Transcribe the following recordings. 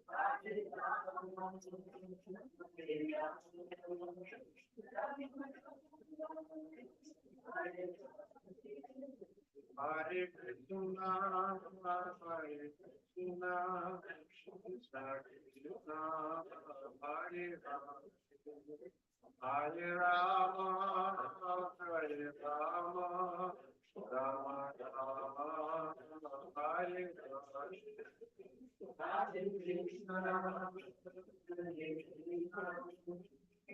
Hare Krishna, Hare Krishna, Krishna Krishna, Hare Rama, Hare Rama, Hare Rama, Rama Rama, Hare Hare. Hare Krishna, Hare Krishna,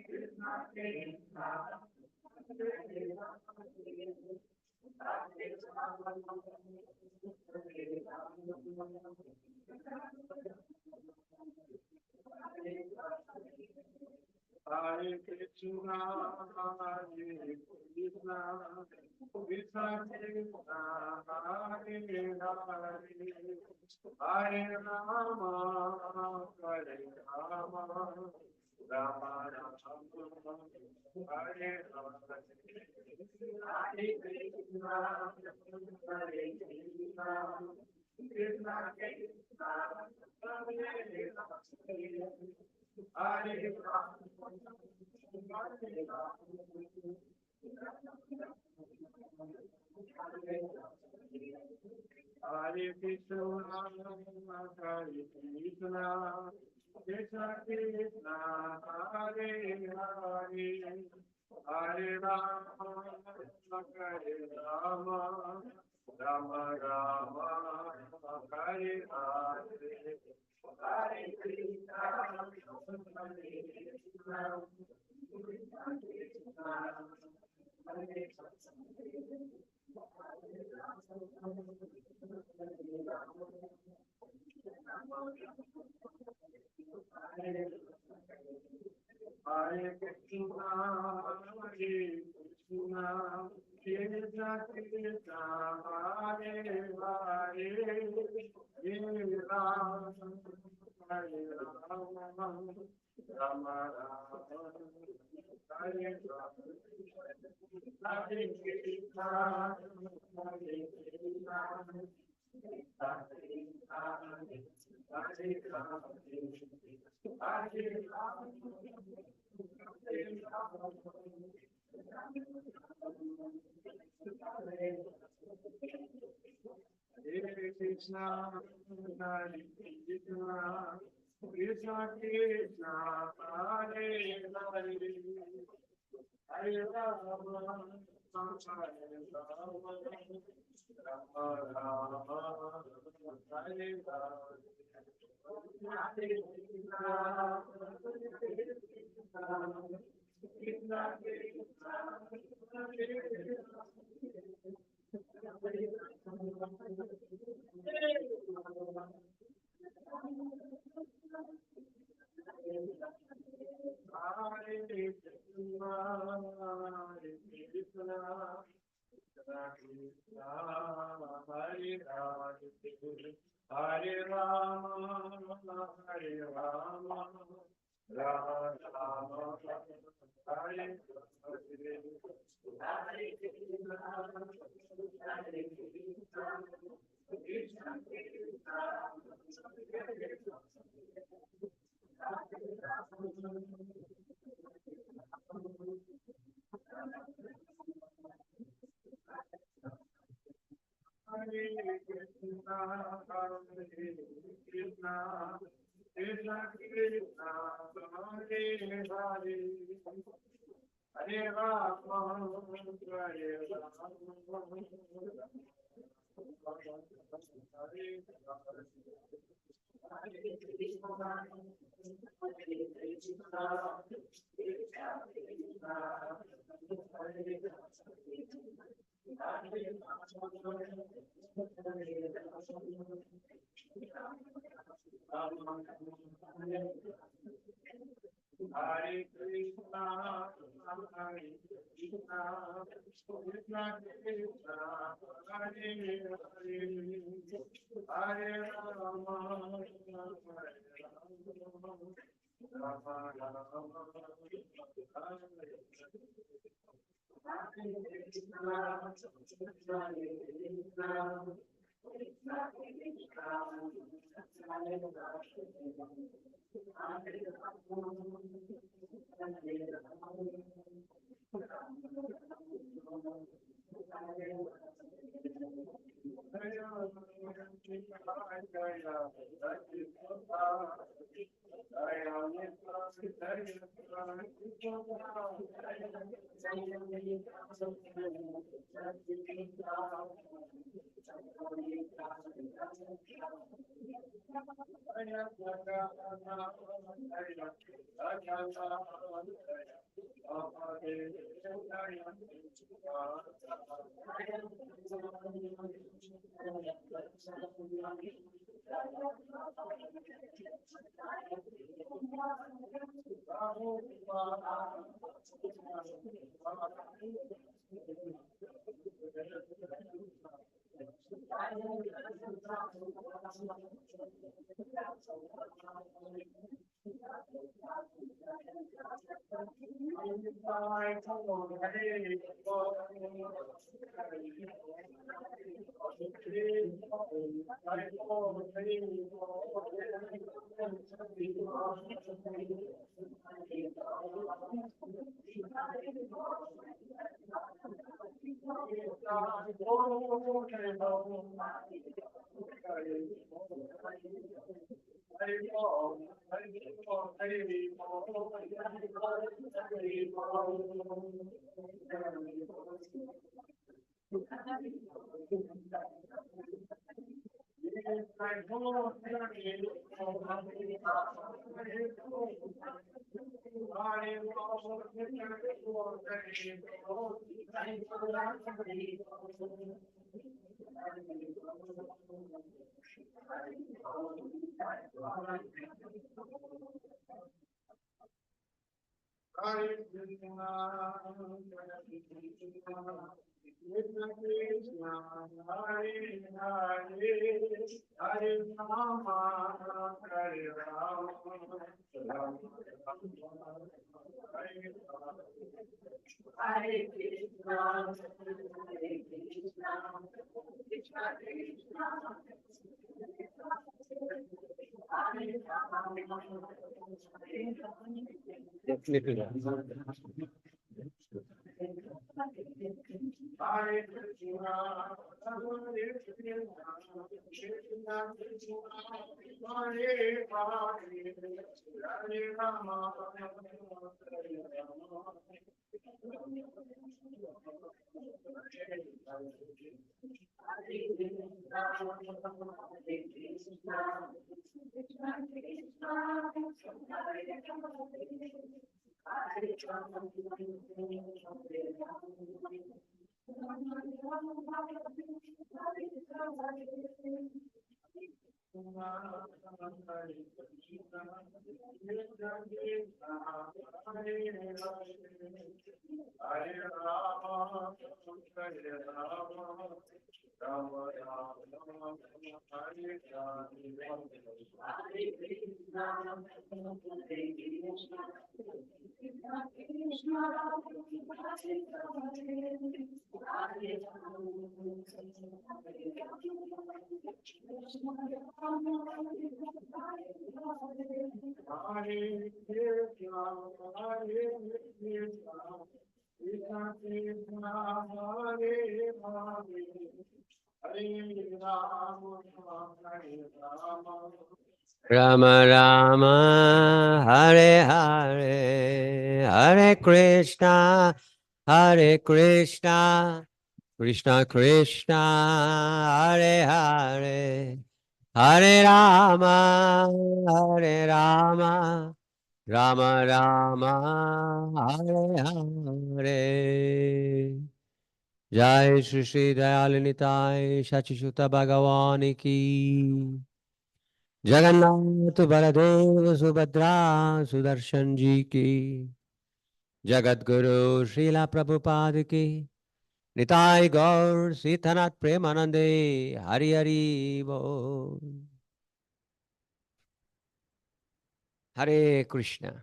Krishna Krishna, Hare Hare Krishna, Hare Krishna, Krishna Krishna, Hare Hare, Hare Rama, Hare Rama, Rama Rama, Hare Hare. Hare Krishna, Hare Krishna, Krishna Krishna, Hare Hare. Hare Krishna, Hare Krishna, Krishna Krishna, Hare Hare, Hare Rama, Hare Rama, Rama Rama, Hare Hare. Hare Krishna, Hare Krishna, Krishna Krishna, Hare Hare Krishna, Hare Krishna, Krishna Krishna, Hare Hare, Hare Rama, Hare Rama, Rama Rama, Hare Hare. Hare Krishna, Hare Krishna, Krishna Krishna, Hare Hare, Hare Rama, Hare Krishna, Hare Krishna, Krishna Krishna, Hare Hare, Hare Rama, Hare Rama, Rama Rama, Hare Hare. Hare Krishna, Krishna Krishna, Hare Hare Rama, Hare Rama, Rama Rama, Hare Hare. Hare Krishna, Hare Krishna, Krishna Krishna, Hare Krishna, Hare Krishna, Krishna Krishna, Hare Hare, Hare Rama, Hare Rama, Hare Krishna, Hare Krishna, Krishna Krishna, Hare Hare, Hare Rama, Hare Rama, Rama Rama, Hare Hare Krishna, Hare Krishna, Definitely. Rama Rama, Hare Hare, Hare Krishna, Hare Krishna, Krishna Krishna, Hare Hare, Hare Rama, Hare Rama, Rama Rama, Hare Hare. Jai Shri Shri Dayal Nitai Shachishuta Bhagavani Ki. Jagannath Baldev Subhadra Sudarshan ji की, जगत गुरु श्रीला प्रभुपाद की, निताय गौर सीतनाथ प्रेमानंदे, हरि हरि बोल। हरे Krishna.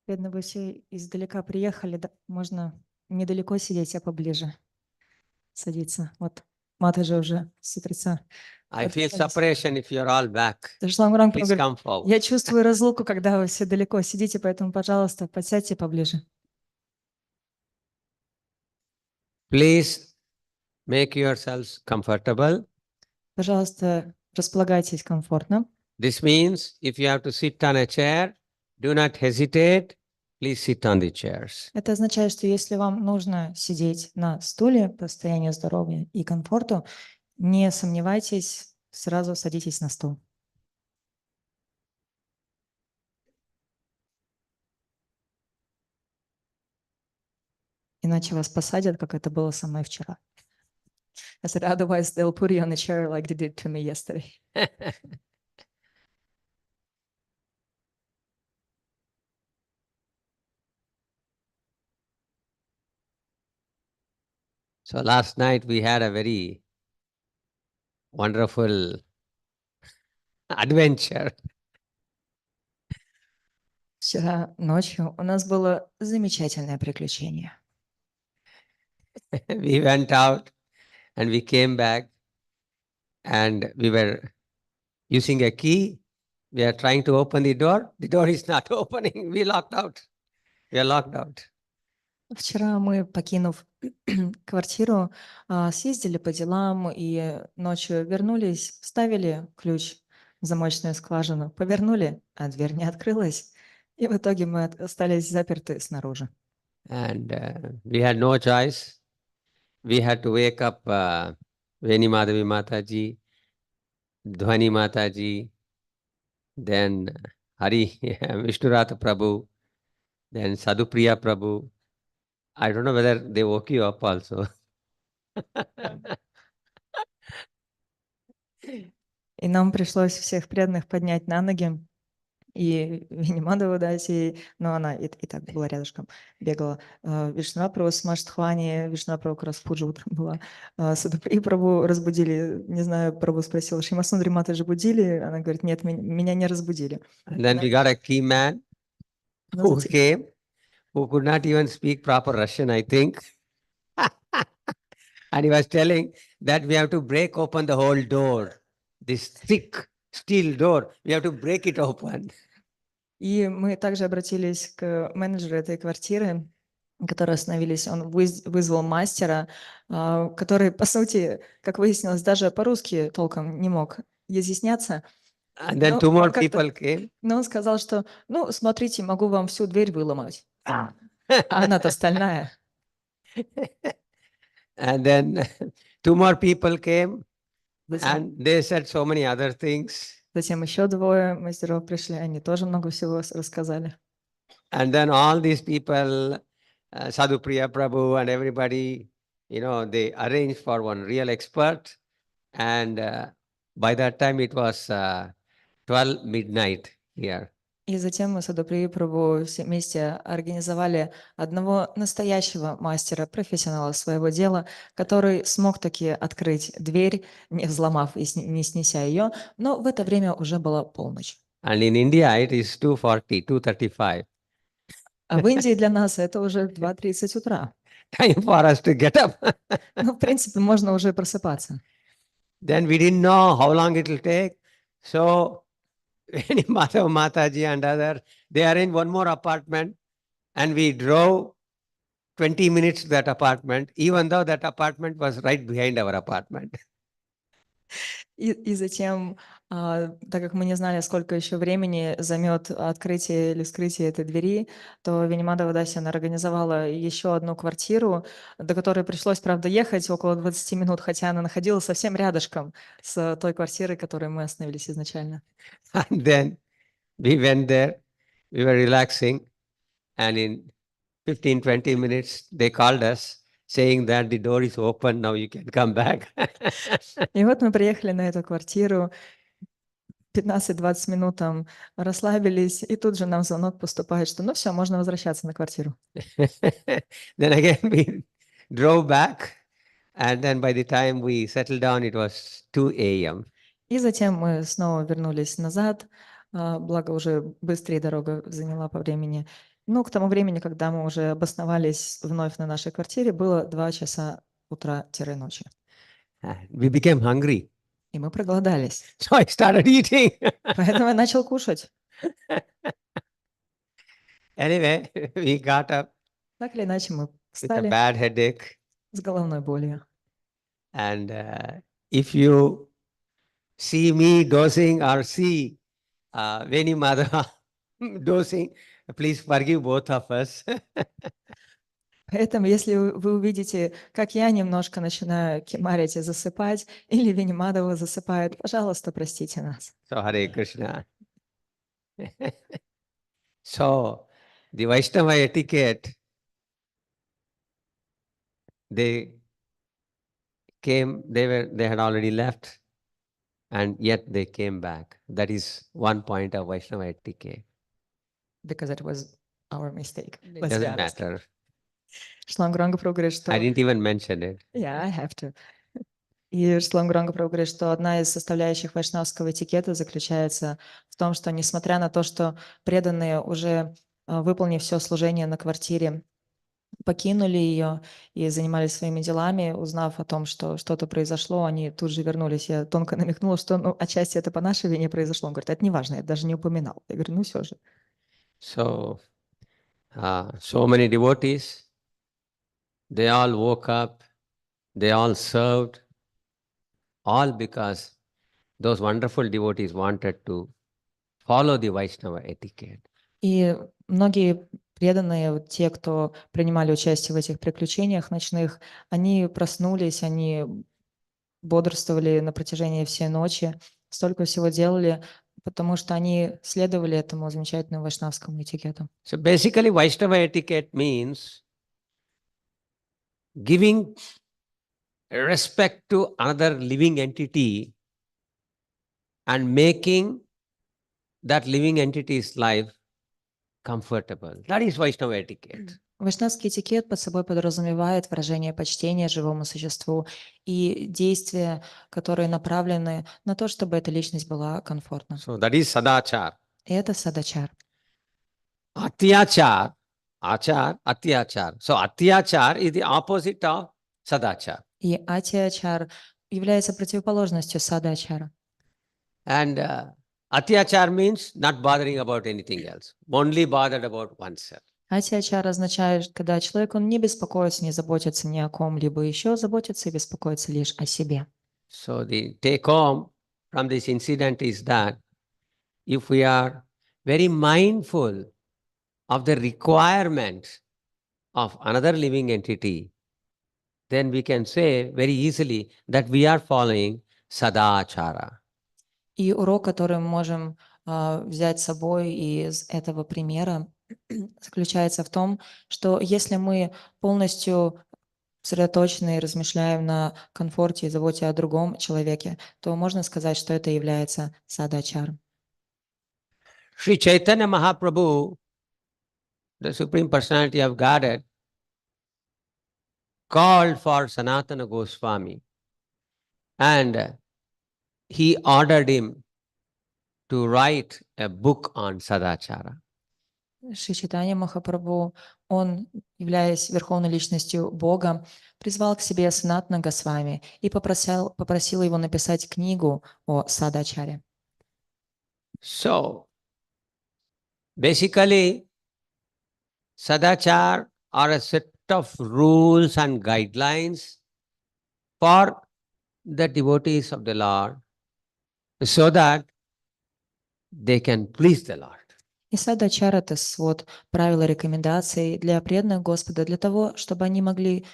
Бедно, вы все издалека приехали, да, можно недалеко сидеть, а поближе садиться. Вот маты же уже с утреца. I feel подвинулись. separation if you're all back. Ташлам Please говорит, come forward. я чувствую разлуку, когда вы все далеко сидите, поэтому, пожалуйста, подсядьте поближе. Please make yourselves comfortable. Пожалуйста, располагайтесь комфортно. This means if you have to sit on a chair, do not hesitate. Please sit on the chairs. Это означает, что если вам нужно сидеть на стуле по состоянию здоровья и комфорту, не сомневайтесь, сразу садитесь на стул. Иначе вас посадят, как это было со мной вчера. I said, otherwise they'll put you on a chair like they did to me yesterday. So last night we had a very wonderful adventure. Вчера ночью у нас было замечательное приключение. We went out and we came back and we were using a key. We are trying to open the door. The door is not opening. We locked out. We are locked out. Вчера мы, покинув квартиру, съездили по делам и ночью вернулись, вставили ключ в замочную скважину, повернули, а дверь не открылась. И в итоге мы остались заперты снаружи. And we had no choice. We had to wake up Veni Madhavi Mataji, Dhwani Mataji, then Hari Vishnuratha Prabhu, then Sadhupriya Prabhu. I don't know whether they woke you up also. И нам пришлось всех преданных поднять на ноги. И Венимадову дать, но она и так была рядышком, бегала. Вишнапрабху с Маштхвани, Вишнапрабху как раз в Пуджи утром была. Садхупри Прабху разбудили, не знаю, Прабху спросил, Шримасундри Мата же будили? Она говорит, нет, меня не разбудили. And then we got a key man Но who затем- came, who could not even speak proper Russian, I think. And he was telling that we have to break open the whole door. This thick steel door, we have to break it open. И мы также обратились к менеджеру этой квартиры, которые остановились. Он вызвал мастера, который, по сути, как выяснилось, даже по-русски толком не мог изъясняться. And then No, two more он как-то- people came. Но он сказал, что, ну, смотрите, могу вам всю дверь выломать. А она-то стальная. And then two more people came Затем, and they said so many other things. затем еще двое мастеров пришли, они тоже много всего рассказали. And then all these people, Sadhupriya Prabhu and everybody, they arranged for one real expert. And by that time it was 12 midnight here. И затем мы с Адапри Прабху все вместе организовали одного настоящего мастера, профессионала своего дела, который смог таки открыть дверь, не взломав и не снеся ее, но в это время уже была полночь. And in India it is 2:40, 2:35. А в Индии для нас это уже 2:30 утра. Time for us to get up. Ну, в принципе, можно уже просыпаться. Then we didn't know how long it will take. So Madhav Mataji and other, they arranged one more apartment and we drove 20 minutes to that apartment, even though that apartment was right behind our apartment. И затем, так как мы не знали, сколько еще времени займет открытие или вскрытие этой двери, то Венимадова Дасина организовала еще одну квартиру, до которой пришлось, правда, ехать около 20 минут, хотя она находилась совсем рядышком с той квартирой, в которой мы остановились изначально. And then we went there, we were relaxing, and in 15-20 minutes they called us saying that the door is open, now you can come back. И вот мы приехали на эту квартиру, 15-20 минут там расслабились, и тут же нам звонок поступает, что ну все, можно возвращаться на квартиру. Then again we drove back, and then by the time we settled down, it was 2 a.m. И затем мы снова вернулись назад, благо уже быстрее дорога заняла по времени. Ну, к тому времени, когда мы уже обосновались вновь на нашей квартире, было 2 часа утра-ночи. We became hungry. И мы проголодались. So I started eating. Поэтому я начал кушать. Anyway, we got up Так или иначе, мы with a встали bad headache. с головной болью. And if you see me dosing or see Veni Madhava dosing, please forgive both of us. Поэтому, если вы увидите, как я немножко начинаю кимарить и засыпать, или Венимадова засыпает, пожалуйста, простите нас. So Hare Krishna. So the Vaishnava etiquette, they came, they had already left, and yet they came back. That is one point of Vaishnava etiquette. Because it was our mistake. It Let's be doesn't honest. matter. Шлангуранга Прабhu говорит, что... I didn't even mention it. Yeah, I have to. И Шлангуранга Прабhu говорит, что одна из составляющих вайшнавского этикета заключается в том, что несмотря на то, что преданные уже выполнив все служение на квартире, покинули ее и занимались своими делами, узнав о том, что что-то произошло, они тут же вернулись. Я тонко намекнула, что отчасти это по нашей вине произошло. Он говорит, это не важно, я даже не упоминал. Я говорю, все же. So, so many devotees, they all woke up, they all served, all because those wonderful devotees wanted to follow the Vaishnava etiquette. И многие преданные, вот те, кто принимали участие в этих приключениях ночных, они проснулись, они бодрствовали на протяжении всей ночи, столько всего делали, потому что они следовали этому замечательному вайшнавскому этикету. So basically, Vaishnava etiquette means giving respect to another living entity and making that living entity's life comfortable. That is Vaishnava etiquette. Вайшнавский этикет под собой подразумевает выражение почтения живому существу и действия, которые направлены на то, чтобы эта личность была комфортна. So that is sadachar. И это садачар. Atyachar, achar, atyachar. So atyachar is the opposite of sadachar. И атиачар является противоположностью садачара. And atyachar means not bothering about anything else, only bothered about oneself. Атиачар означает, когда человек, он не беспокоится, не заботится ни о ком-либо еще, заботится и беспокоится лишь о себе. So the take home from this incident is that if we are very mindful of the requirements of another living entity, then we can say very easily that we are following sadachara. И урок, который мы можем взять с собой из этого примера, заключается в том, что если мы полностью сосредоточены и размышляем на комфорте и заботе о другом человеке, то можно сказать, что это является садачаром. Sri Chaitanya Mahaprabhu, the Supreme Personality of Godhead, called for Sanatana Goswami and he ordered him to write a book on Sadachara. Шри Чайтанья Махапрабху, он, являясь верховной личностью Бога, призвал к себе Санатана Госвами и попросил его написать книгу о садачаре. So, basically, Sadachar are a set of rules and guidelines for the devotees of the Lord so that they can please the Lord. И садачар — это свод правил и рекомендаций для преданных Господа, для того, чтобы они могли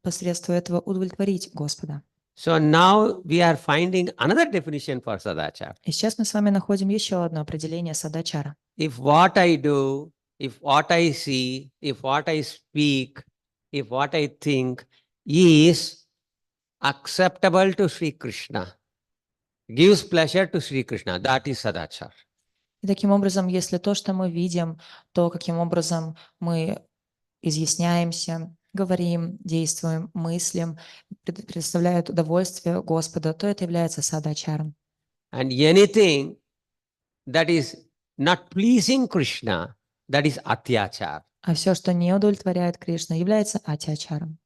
посредством этого удовлетворить Господа. So now we are finding another definition for Sadachar. И сейчас мы с вами находим еще одно определение садачара. If what I do, if what I see, if what I speak, if what I think is acceptable to Sri Krishna, gives pleasure to Sri Krishna, that is Sadachar. И таким образом, если то, что мы видим, то, каким образом мы изъясняемся, говорим, действуем, мыслим, представляет удовольствие Господа, то это является садачаром. And anything that is not pleasing Krishna, that is atyachar. А все, что не удовлетворяет Кришну, является атьячаром.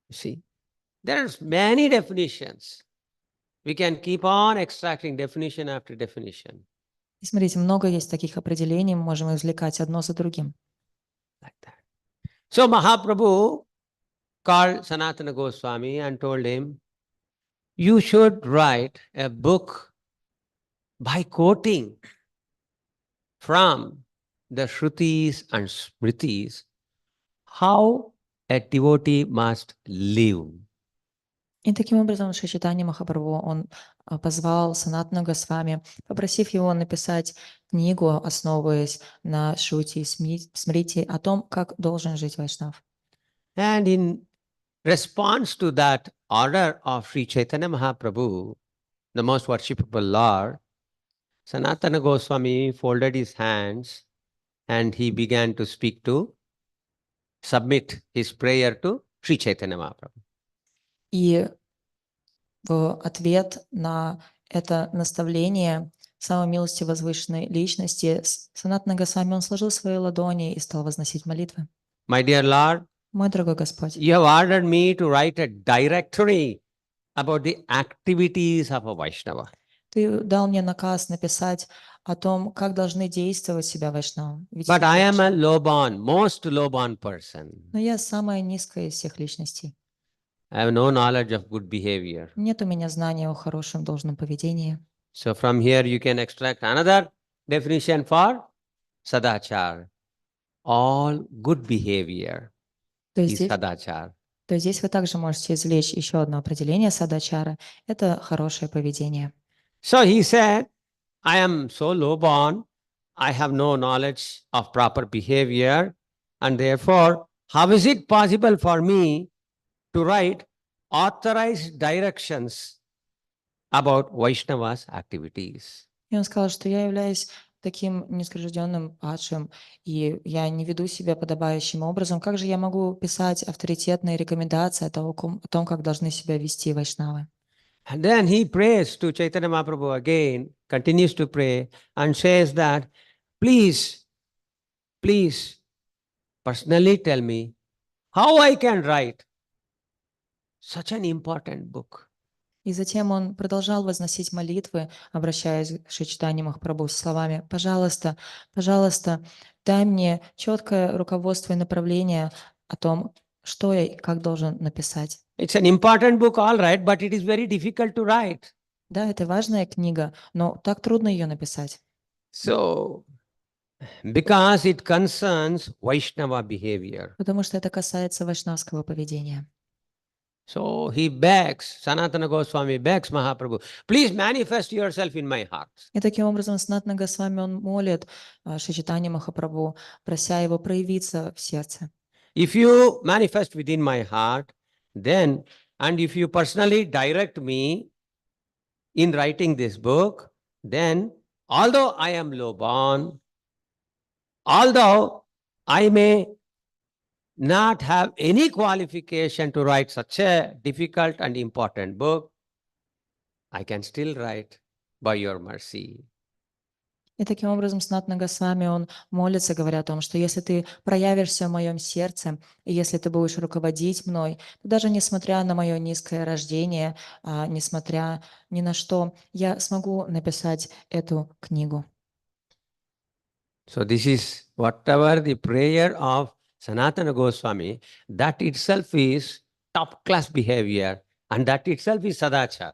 You see, there are many definitions. We can keep on extracting definition after definition И смотрите, много есть таких определений, мы можем извлекать одно за другим. like that. So Mahaprabhu called Sanatana Goswami and told him, you should write a book by quoting from the Shrutis and Smritis how a devotee must live. И таким образом Шри Чайтанья Махапрабху, он позвал Санатана Госвами, попросив его написать книгу, основываясь на Шрути и Смрити, о том, как должен жить вайшнав. And in response to that order of Sri Chaitanya Mahaprabhu, the most worshipable Lord, Sanatana Goswami folded his hands and he began to submit his prayer to Sri Chaitanya Mahaprabhu. И в ответ на это наставление самой милости возвышенной личности Санатана Госвами, он сложил свои ладони и стал возносить молитвы. My dear Lord, Мой дорогой Господь, you have ordered me to write a directory about the activities of a Vaishnava. Ты дал мне наказ написать о том, как должны действовать себя вайшнавы. But I am a low-born, most low-born person. Но я самая низкая из всех личностей. I have no knowledge of good behavior. Нет у меня знания о хорошем должном поведении. So from here you can extract another definition for sadachar. All good behavior То is есть, sadachar. здесь вы также можете извлечь еще одно определение садачара. Это хорошее поведение. So he said, I am so low-born, I have no knowledge of proper behavior, and therefore, how is it possible for me to write authorized directions about Vaishnava's activities? И он сказал, что я являюсь таким низкорожденным падшим, и я не веду себя подобающим образом. Как же я могу писать авторитетные рекомендации о том, как должны себя вести вайшнавы? And then he prays to Chaitanya Mahaprabhu again, continues to pray, and says that, please, personally tell me how I can write such an important book. И затем он продолжал возносить молитвы, обращаясь к Шри Чайтанье Махапрабху с словами: «Пожалуйста, пожалуйста, дай мне четкое руководство и направление о том, что я и как должен написать». It's an important book, all right, but it is very difficult to write. Да, это важная книга, но так трудно ее написать. So, because it concerns Vaishnava behavior. Потому что это касается вайшнавского поведения. So he begs, Sanatana Goswami begs Mahaprabhu, please manifest yourself in my heart. И таким образом Санатана Госвами, он молит Шри Чайтанье Махапрабху, прося его проявиться в сердце. If you manifest within my heart, then, and if you personally direct me in writing this book, then, although I am low-born, although I may not have any qualification to write such a difficult and important book, I can still write by your mercy. И таким образом Санатана Госвами, он молится, говоря о том, что если ты проявишься в моем сердце, и если ты будешь руководить мной, то даже несмотря на мое низкое рождение, несмотря ни на что, я смогу написать эту книгу. So this is whatever the prayer of Sanatana Goswami, that itself is top-class behavior, and that itself is sadachar.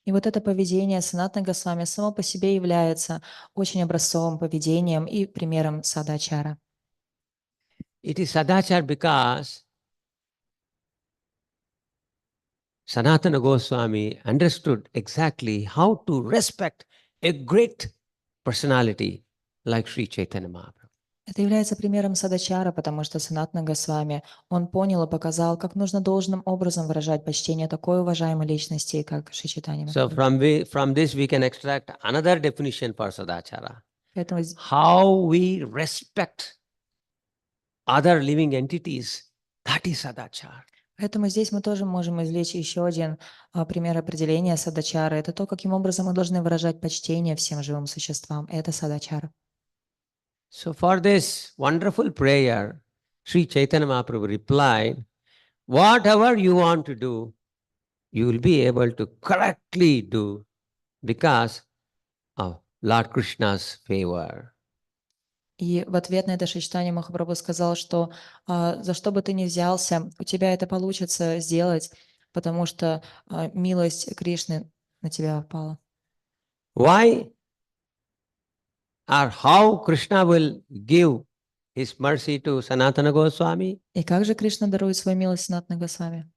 И вот это поведение Санатана Госвами само по себе является очень образцовым поведением и примером садачара. It is sadachar because Sanatana Goswami understood exactly how to respect a great personality like Sri Chaitanya Mahaprabhu. Это является примером садачара, потому что Санатана Госвами, он понял и показал, как нужно должным образом выражать почтение такой уважаемой личности, как Шри Чайтанья So Махапрабху. from this we can extract another definition for sadachara. Поэтому, How we respect other living entities, that is sadachar. поэтому здесь мы тоже можем извлечь еще один пример определения садачара. Это то, каким образом мы должны выражать почтение всем живым существам. Это садачара. So for this wonderful prayer, Sri Chaitanya Mahaprabhu replied, whatever you want to do, you will be able to correctly do because of Lord Krishna's favor. И в ответ на это Шри Чайтанья Махапрабху сказал, что за что бы ты ни взялся, у тебя это получится сделать, потому что милость Кришны на тебя пала. Why or how Krishna will give his mercy to Sanatana Goswami? И как же Кришна дарует свою милость Санатана Госвами?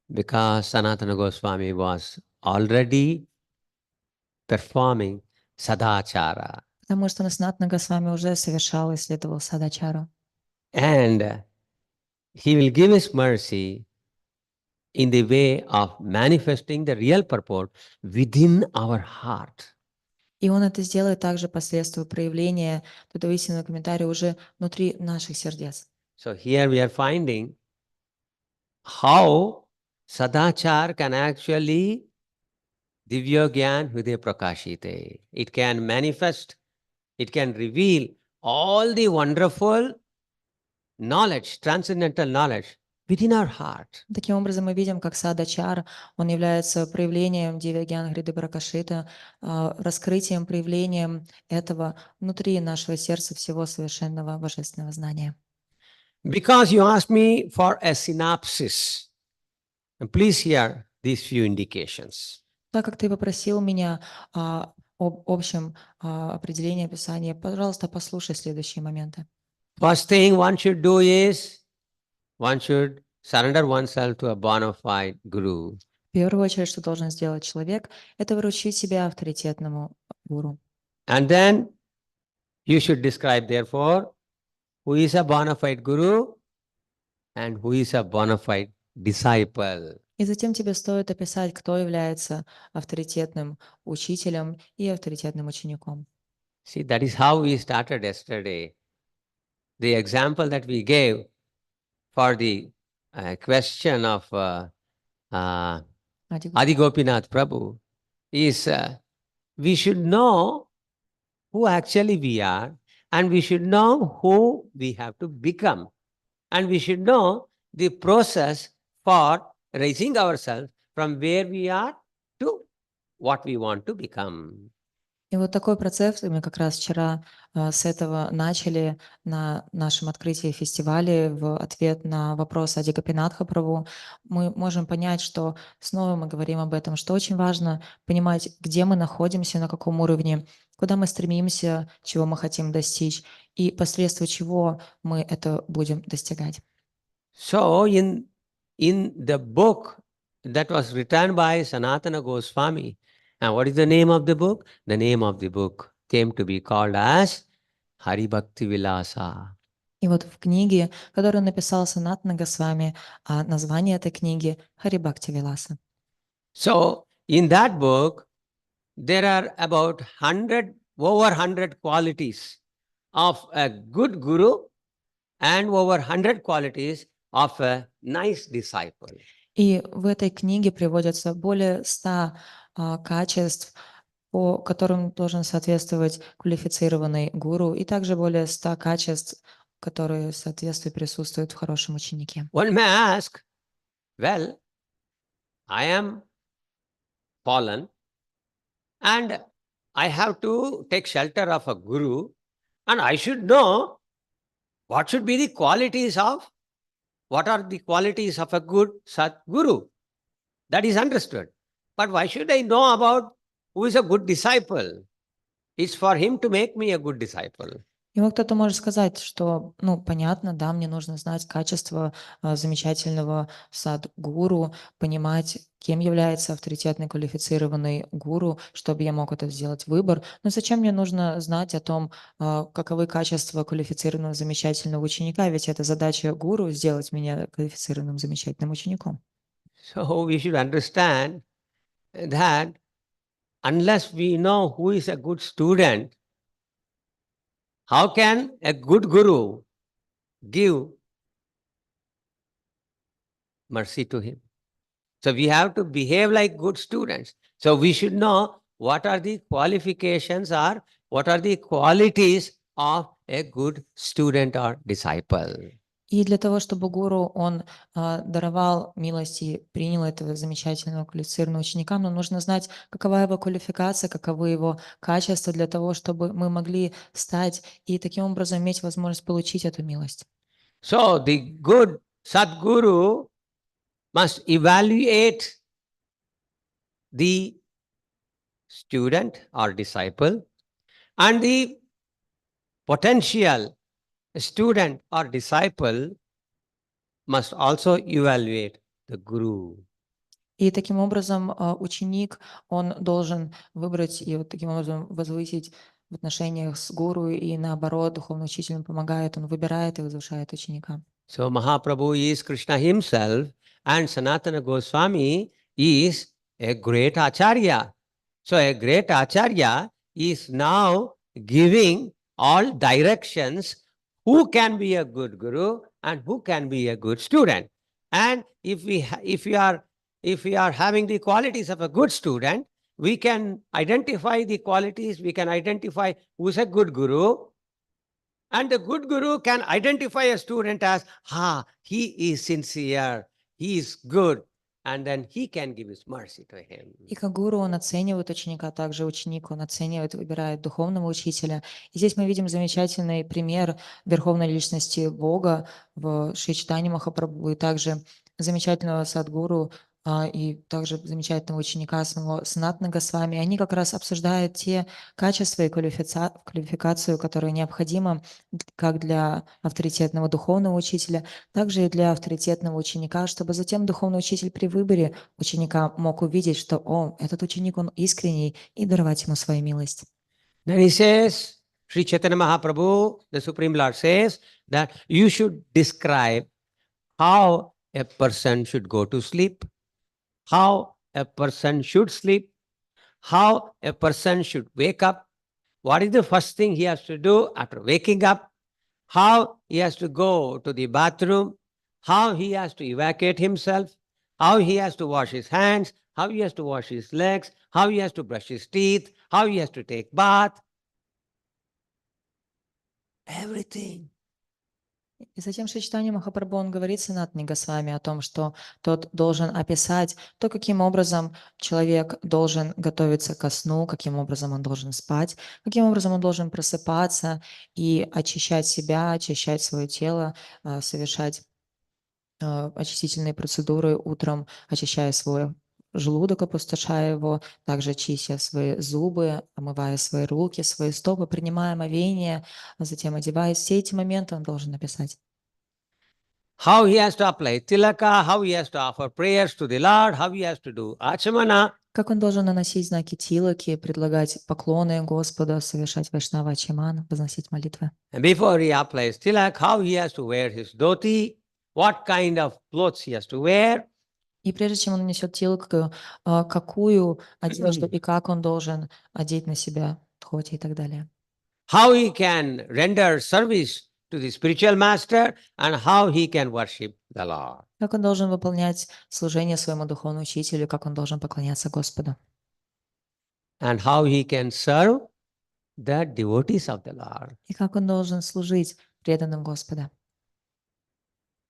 Because Sanatana Goswami was already performing sadachara. Потому что Санатана Госвами уже совершал и следовал садачару. And he will give his mercy in the way of manifesting the real purport within our heart. И он это сделает также посредством проявления этого истинного комментария уже внутри наших сердец. So here we are finding how sadachar can actually divya gyan hridaya prakashite. It can manifest, it can reveal all the wonderful knowledge, transcendental knowledge within our heart. Таким образом, мы видим, как садачар, он является проявлением Дивьягьян Хриды Пракашита, раскрытием, проявлением этого внутри нашего сердца всего совершенного божественного знания. Because you asked me for a synopsis, please hear these few indications. Так как ты попросил меня об общем определении описания, пожалуйста, послушай следующие моменты. First thing one should do is, one should surrender oneself to a bona fide guru. В первую очередь, что должен сделать человек, это вручить себя авторитетному гуру. And then you should describe, therefore, who is a bona fide guru and who is a bona fide disciple. И затем тебе стоит описать, кто является авторитетным учителем и авторитетным учеником. See, that is how we started yesterday. The example that we gave for the question of Adi Gopinath Prabhu is we should know who actually we are, and we should know who we have to become, and we should know the process for raising ourselves from where we are to what we want to become. И вот такой процесс, мы как раз вчера с этого начали на нашем открытии фестиваля в ответ на вопрос Ади Гопинатха Прабху. Мы можем понять, что снова мы говорим об этом, что очень важно понимать, где мы находимся, на каком уровне, куда мы стремимся, чего мы хотим достичь, и посредством чего мы это будем достигать. So in the book that was written by Sanatana Goswami, and what is the name of the book? The name of the book came to be called as Hari Bhakti Vilasa. И вот в книге, которую написал Санатана Госвами, название этой книги Хари Бхакти Виласа. So in that book, there are about over 100 qualities of a good guru and over 100 qualities of a nice disciple. И в этой книге приводятся более 100 качеств, по которым должен соответствовать квалифицированный гуру, и также более 100 качеств, которые соответствуют, присутствуют в хорошем ученике. One may ask, well, I am fallen and I have to take shelter of a guru, and I should know what should be the qualities of, what are the qualities of a good Satguru. That is understood. But why should I know about who is a good disciple? It's for him to make me a good disciple. И вот кто-то может сказать, что, понятно, да, мне нужно знать качество замечательного садгуру, понимать, кем является авторитетный квалифицированный гуру, чтобы я мог это сделать выбор. Но зачем мне нужно знать о том, каковы качества квалифицированного замечательного ученика? Ведь это задача гуру — сделать меня квалифицированным замечательным учеником. So we should understand that unless we know who is a good student, how can a good guru give mercy to him? So we have to behave like good students. So we should know what are the qualifications or what are the qualities of a good student or disciple. И для того, чтобы гуру, он даровал милость и принял этого замечательного квалифицированного ученика, нам нужно знать, какова его квалификация, каковы его качества для того, чтобы мы могли стать и таким образом иметь возможность получить эту милость. So the good Sadguru must evaluate the student or disciple, and the potential student or disciple must also evaluate the guru. И таким образом ученик, он должен выбрать и вот таким образом возвысить в отношениях с гуру, и наоборот, духовный учитель ему помогает, он выбирает и возвышает ученика. So Mahaprabhu is Krishna himself, and Sanatana Goswami is a great acharya. So a great acharya is now giving all directions who can be a good guru and who can be a good student. And if we are having the qualities of a good student, we can identify the qualities, we can identify who is a good guru. And the good guru can identify a student as, he is sincere, he is good, and then he can give his mercy to him. И как гуру он оценивает ученика, также ученик он оценивает, выбирает духовного учителя. И здесь мы видим замечательный пример верховной личности Бога в Шри Чайтанье Махапрабху, и также замечательного садгуру и также замечательного ученика самого Санатана Госвами. Они как раз обсуждают те качества и квалификацию, которые необходимы как для авторитетного духовного учителя, также и для авторитетного ученика, чтобы затем духовный учитель при выборе ученика мог увидеть, что этот ученик, он искренний, и даровать ему свою милость. Then he says, Sri Chaitanya Mahaprabhu, the Supreme Lord says that you should describe how a person should go to sleep, how a person should sleep, how a person should wake up, what is the first thing he has to do after waking up, how he has to go to the bathroom, how he has to evacuate himself, how he has to wash his hands, how he has to wash his legs, how he has to brush his teeth, how he has to take bath. Everything. И затем в Шри Чайтанье Махапрабху он говорит Санатане Госвами о том, что тот должен описать то, каким образом человек должен готовиться ко сну, каким образом он должен спать, каким образом он должен просыпаться и очищать себя, очищать свое тело, совершать очистительные процедуры утром, очищая свой желудок, опустошая его, также чистя свои зубы, омывая свои руки, свои стопы, принимая омовение, а затем одеваясь. Все эти моменты он должен написать. How he has to apply tilaka, how he has to offer prayers to the Lord, how he has to do achamana. Как он должен наносить знаки тилаки, предлагать поклоны Господу, совершать вайшнава ачаман, возносить молитвы. And before he applies tilak, how he has to wear his dhoti, what kind of clothes he has to wear. И прежде чем он нанесет тилаку, какую одежду и как он должен одеть на себя дхоти и так далее. How he can render service to the spiritual master and how he can worship the Lord. Как он должен выполнять служение своему духовному учителю, как он должен поклоняться Господу. And how he can serve the devotees of the Lord. И как он должен служить преданным Господа.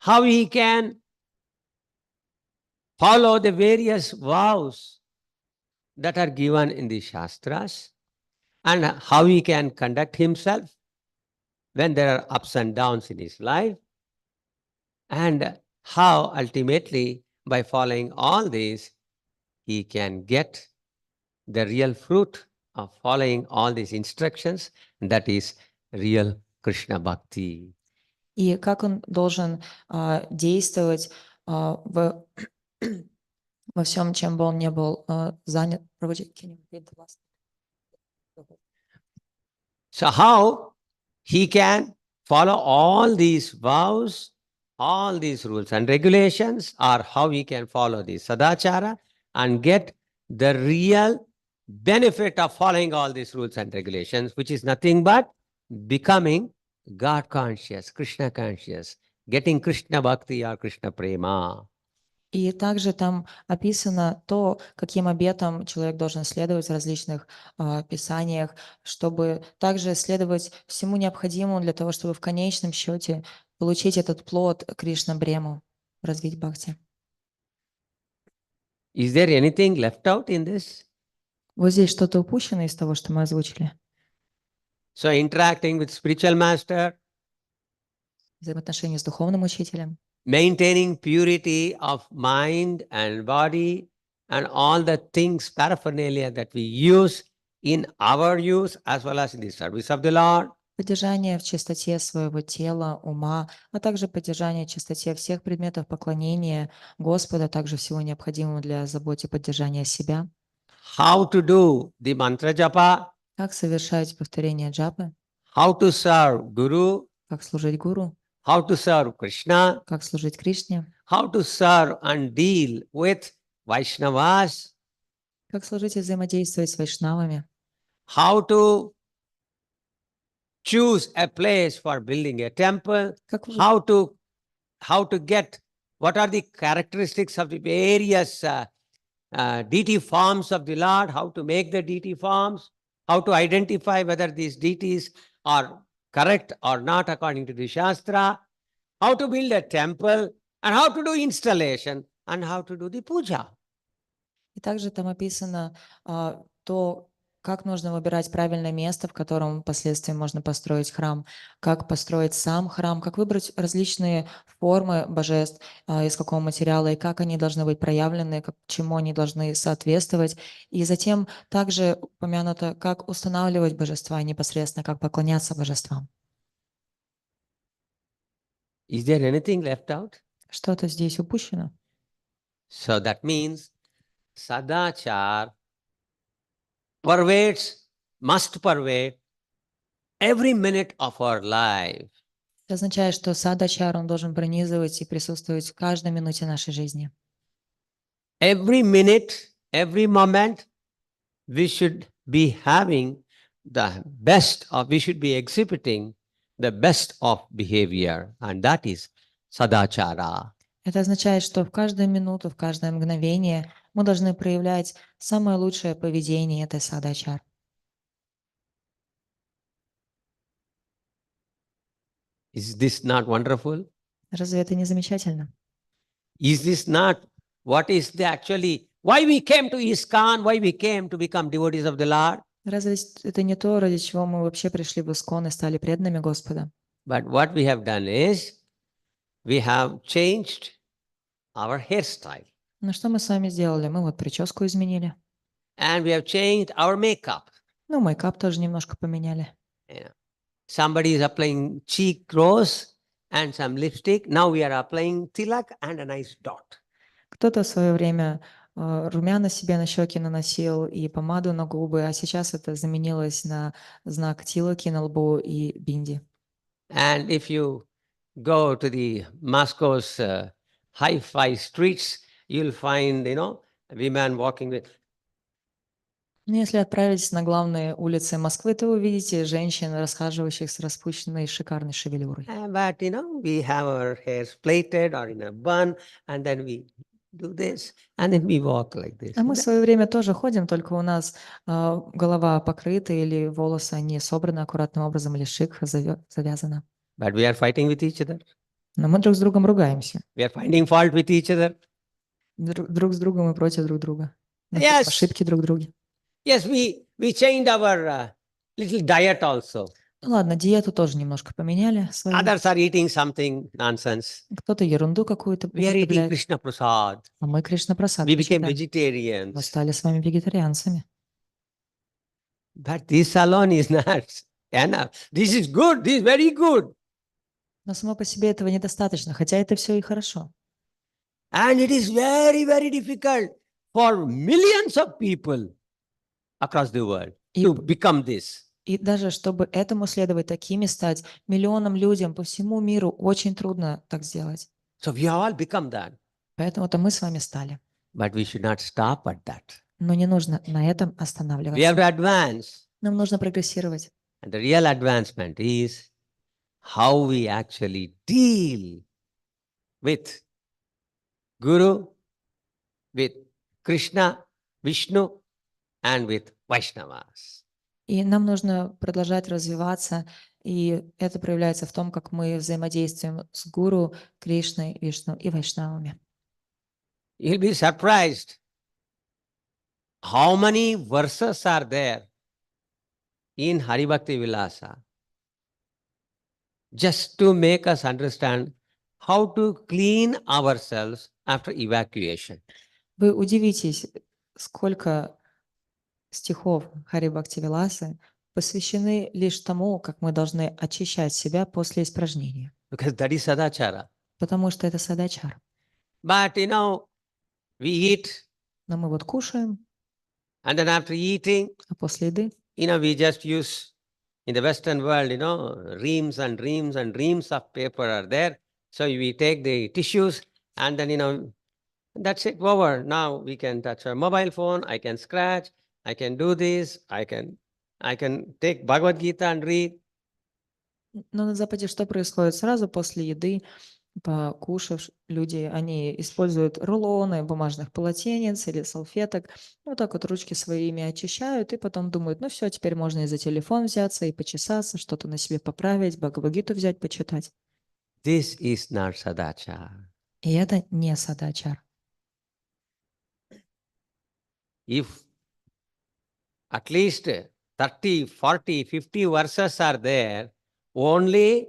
How he can follow the various vows that are given in the Shastras, and how he can conduct himself when there are ups and downs in his life, and how ultimately by following all these he can get the real fruit of following all these instructions, that is real Krishna Bhakti. И как он должен действовать во всем, чем бы он не был занят. So how he can follow all these vows, all these rules and regulations, or how he can follow the sadachara and get the real benefit of following all these rules and regulations, which is nothing but becoming God conscious, Krishna conscious, getting Krishna Bhakti or Krishna Prema. И также там описано то, каким обетам человек должен следовать в различных писаниях, чтобы также следовать всему необходимому для того, чтобы в конечном счете получить этот плод Кришна Брему, развить бхакти. Is there anything left out in this? Вот здесь что-то упущено из того, что мы озвучили. So interacting with spiritual master, Взаимоотношения с духовным учителем, maintaining purity of mind and body, and all the things, paraphernalia that we use in our use as well as in the service of the Lord. поддержание в чистоте своего тела, ума, а также поддержание в чистоте всех предметов поклонения Господа, также всего необходимого для заботы и поддержания себя. How to do the mantra japa, Как совершать повторение джапы, how to serve Guru, как служить гуру, how to serve Krishna, как служить Кришне, how to serve and deal with Vaishnavas, как служить и взаимодействовать с вайшнавами, how to choose a place for building a temple, как вы- how to get, what are the characteristics of the various deity forms of the Lord, how to make the deity forms, how to identify whether these deities are correct or not according to the Shastra, how to build a temple, and how to do installation, and how to do the puja. И также там описано то, как нужно выбирать правильное место, в котором впоследствии можно построить храм, как построить сам храм, как выбрать различные формы божеств, из какого материала, и как они должны быть проявлены, чему они должны соответствовать. И затем также упомянуто, как устанавливать божества, непосредственно как поклоняться божествам. Is there anything left out? Что-то здесь упущено. So that means Sadachar pervades, must pervade every minute of our life. Это означает, что садачар, он должен пронизывать и присутствовать в каждой минуте нашей жизни. Every minute, every moment, we should be having the best of, we should be exhibiting the best of behavior, and that is Sadachara. Это означает, что в каждую минуту, в каждое мгновение мы должны проявлять самое лучшее поведение, это садачар. Is this not wonderful? Разве это не замечательно? Is this not what is the actually, why we came to ISKCON, why we came to become devotees of the Lord? Разве это не то, ради чего мы вообще пришли в Искон и стали преданными Господа? But what we have done is, we have changed our hairstyle, Но что мы с вами сделали? Мы вот прическу изменили. and we have changed our makeup. Ну, мейкап тоже немножко поменяли. You know, somebody is applying cheek rose and some lipstick. Now we are applying tilak and a nice dot. Кто-то в свое время румяна себе на щеки наносил и помаду на губы, а сейчас это заменилось на знак тилаки на лбу и бинди. And if you go to the Moscow's hi-fi streets, you'll find, women walking with. Ну, если отправитесь на главные улицы Москвы, то вы увидите женщин, расхаживающих с распущенной шикарной шевелюрой. But, we have our hairs plaited or in a bun, and then we do this, and then we walk like this. А мы в свое время тоже ходим, только у нас голова покрыта или волосы они собраны аккуратным образом, или шикха завязана. But we are fighting with each other. Но мы друг с другом ругаемся. We are finding fault with each other. Друг с другом и против друг друга. Yes. Ошибки друг в друге. Yes, we changed our little diet also. Ну ладно, диету тоже немножко поменяли свою. Others are eating something nonsense. Кто-то ерунду какую-то We are eating употребляет, Krishna Prasad. а мы Кришна Прасад We became почитаем. Мы vegetarians. стали с вами вегетарианцами. But this alone is not enough. This is good. This is very good. Но само по себе этого недостаточно, хотя это все и хорошо. And it is very, very difficult for millions of people across the world to become this. И даже чтобы этому следовать, такими стать, миллионам людям по всему миру очень трудно так сделать. So we have all become that. Поэтому-то мы с вами стали. But we should not stop at that. Но не нужно на этом We have останавливаться. to advance. Нам нужно прогрессировать. And the real advancement is how we actually deal with Guru, with Krishna, Vishnu, and with Vaishnavas. И нам нужно продолжать развиваться, и это проявляется в том, как мы взаимодействуем с Гуру, Кришной, Вишну и Вайшнавами. You'll be surprised how many verses are there in Hari Bhakti Vilasa just to make us understand how to clean ourselves after evacuation. Вы удивитесь, сколько стихов Хари Бхакти Виласы посвящены лишь тому, как мы должны очищать себя после испражнения, Because that is sadachara. потому что это садачар. But we eat, Но мы вот кушаем, and then after eating, а после еды we just use, in the Western world, reams and reams and reams of paper are there. So we take the tissues and then, that's it, over. Now we can touch our mobile phone, I can scratch, I can do this, I can take Bhagavad Gita and read. Но на Западе что происходит? Сразу после еды, покушав, люди, они используют рулоны бумажных полотенец или салфеток, вот так вот ручки своими очищают, и потом думают, ну все, теперь можно и за телефон взяться, и почесаться, что-то на себе поправить, Бхагавад-гиту взять, почитать. This is not sadachar. И это не садачар. If at least 30, 40, 50 verses are there, only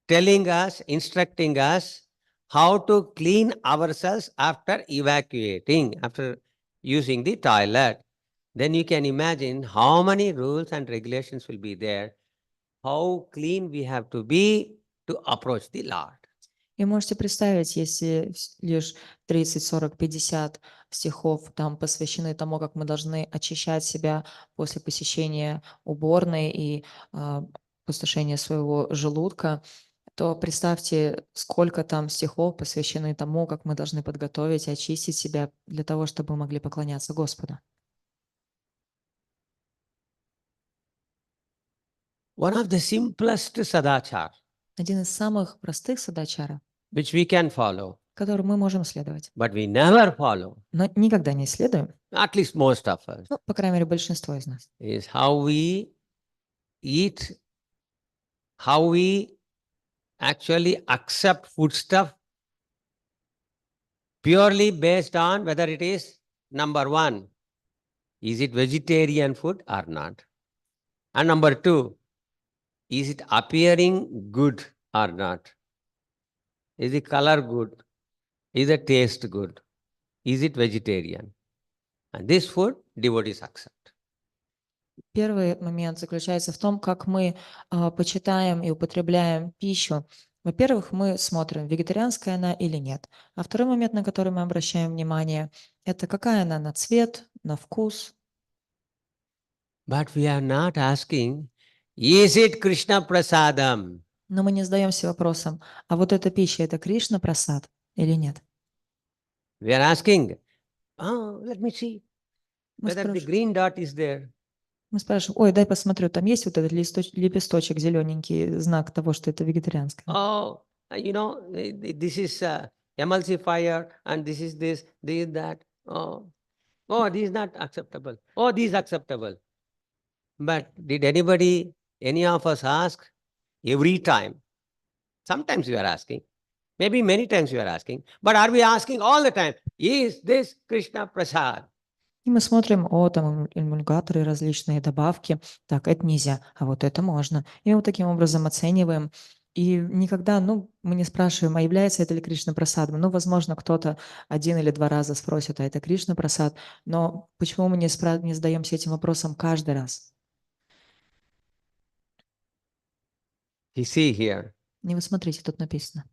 telling us, instructing us how to clean ourselves after evacuating, after using the toilet, then you can imagine how many rules and regulations will be there, how clean we have to be to approach the Lord. И можете представить, если лишь 30, 40, 50 стихов там посвящены тому, как мы должны очищать себя после посещения уборной и опустошения своего желудка, то представьте, сколько там стихов посвящены тому, как мы должны подготовить и очистить себя для того, чтобы мы могли поклоняться Господу. One of the simplest sadachar, Один из самых простых садачара, which we can follow, который мы можем следовать, but we never follow, но никогда не следуем, at least most of us, ну, по крайней мере, большинство из нас, is how we eat, how we actually accept foodstuff purely based on whether it is, number one, is it vegetarian food or not? And number two, is it appearing good or not? Is the color good? Is the taste good? Is it vegetarian? And this food devotees accept. Первый момент заключается в том, как мы почитаем и употребляем пищу. Во-первых, мы смотрим, вегетарианская она или нет. А второй момент, на который мы обращаем внимание, это какая она на цвет, на вкус. But we are not asking, is it Krishna prasadam? Но мы не задаемся вопросом, а вот эта пища, это Кришна прасад или нет? We are asking, let me see Мы whether the спрашиваем, green dot is there. ой, дай посмотрю, там есть вот этот лепесточек зелененький, знак того, что это вегетарианское. Oh, this is emulsifier and this is that. Oh, this is not acceptable. Oh, this is acceptable. But did any of us ask every time? Sometimes we are asking. Maybe many times we are asking. But are we asking all the time, is this Krishna Prasad? И мы смотрим, там эмульгаторы, различные добавки. Так, это нельзя, а вот это можно. И мы таким образом оцениваем. И никогда, мы не спрашиваем, а является это ли Кришна прасадом. Возможно, кто-то 1 или 2 раза спросит, а это Кришна прасад. Но почему мы не задаемся этим вопросом каждый раз? You see here. И вы смотрите, тут написано.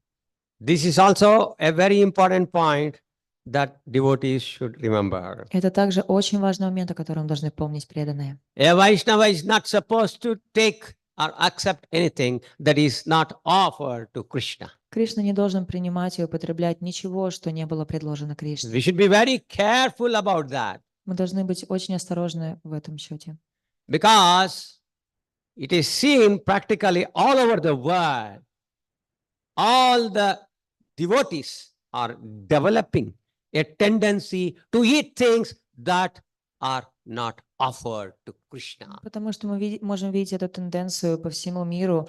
This is also a very important point that devotees should remember. Это также очень важный момент, о котором должны помнить преданные. A Vaishnava is not supposed to take or accept anything that is not offered to Krishna. Кришна не должен принимать и употреблять ничего, что не было предложено We Кришне. should be very careful about that. Мы должны быть очень осторожны в этом счете. Because it is seen practically all over the world. All the devotees are developing a tendency to eat things that are not offered to Krishna. Потому что мы можем видеть эту тенденцию по всему миру,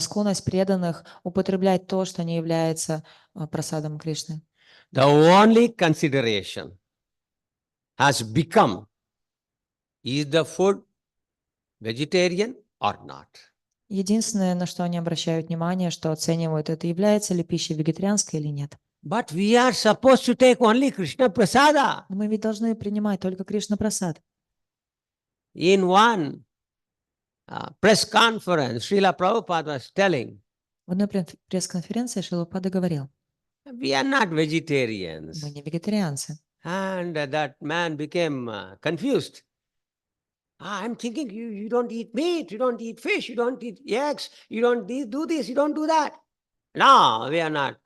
склонность преданных употреблять то, что не является прасадом Кришны. The only consideration has become, is the food vegetarian or not? Единственное, на что они обращают внимание, что оценивают, это является ли пища вегетарианской или нет. But we are supposed to take only Krishna prasada. Но мы ведь должны принимать только Кришна прасад. In one press conference, Srila Prabhupada was telling, В одной пресс-конференции Шрилапада говорил: we are not vegetarians. мы не вегетарианцы. And that man became confused. I'm thinking you don't eat meat, you don't eat fish, you don't eat eggs, you don't do this, you don't do that. No, we are not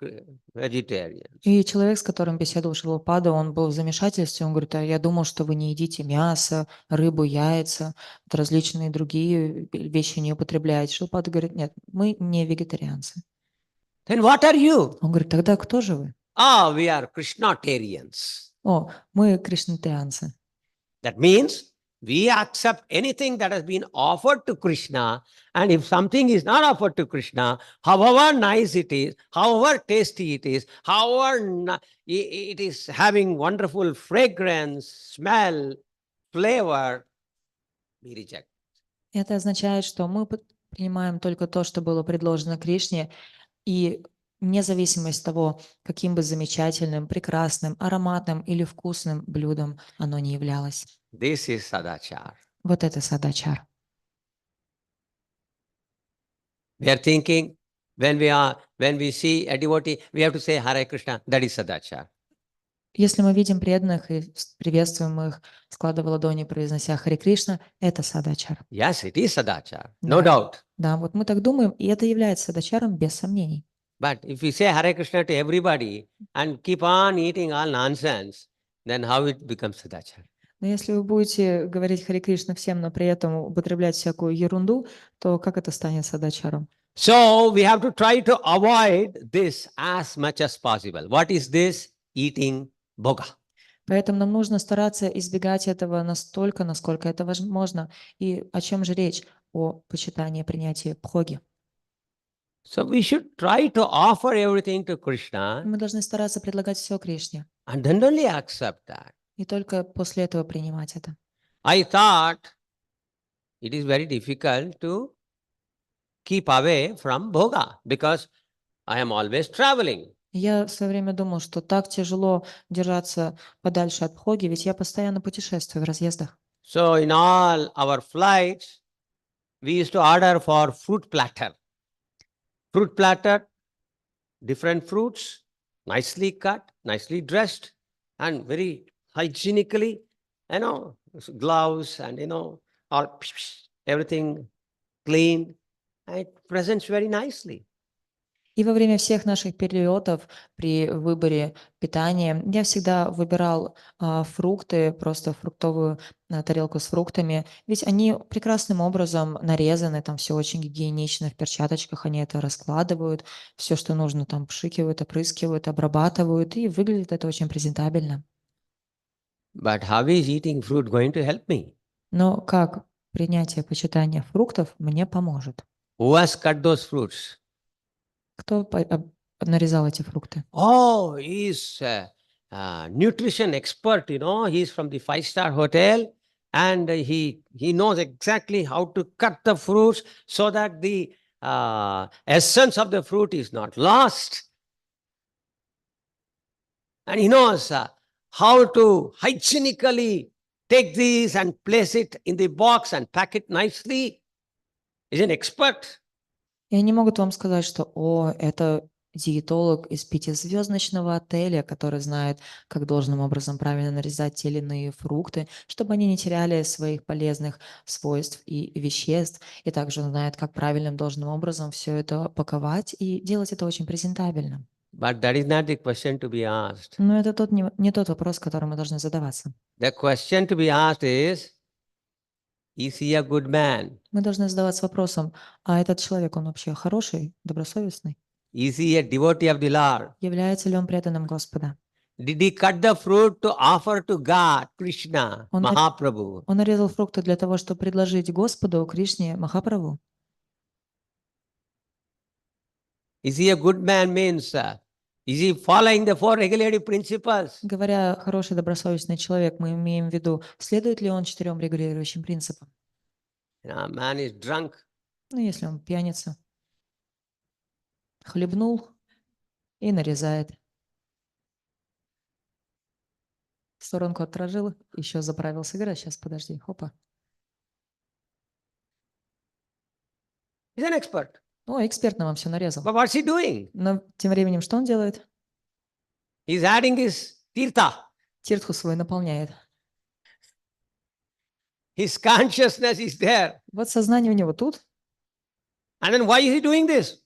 vegetarians. И человек, с которым беседовал Шрилапада, он был в замешательстве. Он говорит: а я думал, что вы не едите мясо, рыбу, яйца, вот различные другие вещи не употребляете. Шрилапада говорит: нет, мы не вегетарианцы. Then what are you? Он говорит: тогда кто же вы? We are Krishnatarians. О, мы кришнатарианцы. That means we accept anything that has been offered to Krishna, and if something is not offered to Krishna, however nice it is, however tasty it is, however it is having wonderful fragrance, smell, flavor, we reject. Это означает, что мы принимаем только то, что было предложено Кришне, и вне зависимости от того, каким бы замечательным, прекрасным, ароматным или вкусным блюдом оно не являлось. This is sadachar. Вот это садачар. We are thinking when we see a devotee, we have to say Hare Krishna. That is sadachar. Если мы видим преданных и приветствуем их, складывая ладони, произнося Харе Кришна, это садачар. Yes, it is sadachar, no Да. doubt. Да, вот мы так думаем, и это является садачаром без сомнений. But if we say Hare Krishna to everybody and keep on eating all nonsense, then how it becomes sadachar? Но если вы будете говорить Харе Кришна всем, но при этом употреблять всякую ерунду, то как это станет садачаром? So we have to try to avoid this as much as possible. What is this? Eating bhoga. Поэтому нам нужно стараться избегать этого настолько, насколько это возможно. И о чем же речь? О почитании, принятии бхоги. So we should try to offer everything to Krishna Мы должны стараться предлагать все Кришне. and then only accept that. И только после этого принимать это. I thought it is very difficult to keep away from bhoga because I am always traveling. Я в свое время думал, что так тяжело держаться подальше от бхоги, ведь я постоянно путешествую в разъездах. So in all our flights, we used to order for fruit platter. Fruit platter, different fruits, nicely cut, nicely dressed, and very hygienically, gloves and, all everything clean. And it presents very nicely. И во время всех наших перелетов при выборе питания я всегда выбирал фрукты, просто фруктовую тарелку с фруктами, ведь они прекрасным образом нарезаны, там все очень гигиенично, в перчаточках они это раскладывают, все, что нужно, там пшикивают, опрыскивают, обрабатывают, и выглядит это очень презентабельно. But how is eating fruit going to help me? Но как принятие почитания фруктов мне поможет? Who has cut those fruits? Кто нарезал эти фрукты? Oh, he's a nutrition expert, he's from the 5-star hotel, and he knows exactly how to cut the fruits so that the essence of the fruit is not lost. And he knows how to hygienically take these and place it in the box and pack it nicely. He's an expert. И они могут вам сказать, что это диетолог из 5-звездочного отеля, который знает, как должным образом правильно нарезать те или иные фрукты, чтобы они не теряли своих полезных свойств и веществ. И также он знает, как правильным должным образом все это паковать и делать это очень презентабельно. But that is not the question to be asked. Но это не тот вопрос, который мы должны задаваться. The question to be asked is he a good man? Мы должны задаваться вопросом, а этот человек, он вообще хороший, добросовестный? Is he a devotee of the Lord? Является ли он преданным Господа? did he cut the fruit to offer to God, Krishna, Он Mahaprabhu? Он нарезал фрукты для того, чтобы предложить Господу, Кришне, Махапрабху. Is he a good man means, is he following the four regulative principles? Говоря хороший, добросовестный человек, мы имеем в виду, следует ли он 4 регулирующим принципам. Man is drunk. Ну, если он пьяница, хлебнул и нарезает. Сторонку отражил, еще заправил сигарет. Сейчас, подожди, хопа. He's an expert. О, экспертно вам все нарезал. But what's he doing? Но тем временем что он делает? He's adding his tirtha. Тиртху свой наполняет. His consciousness is there. Вот сознание у него тут, And then why is he doing this?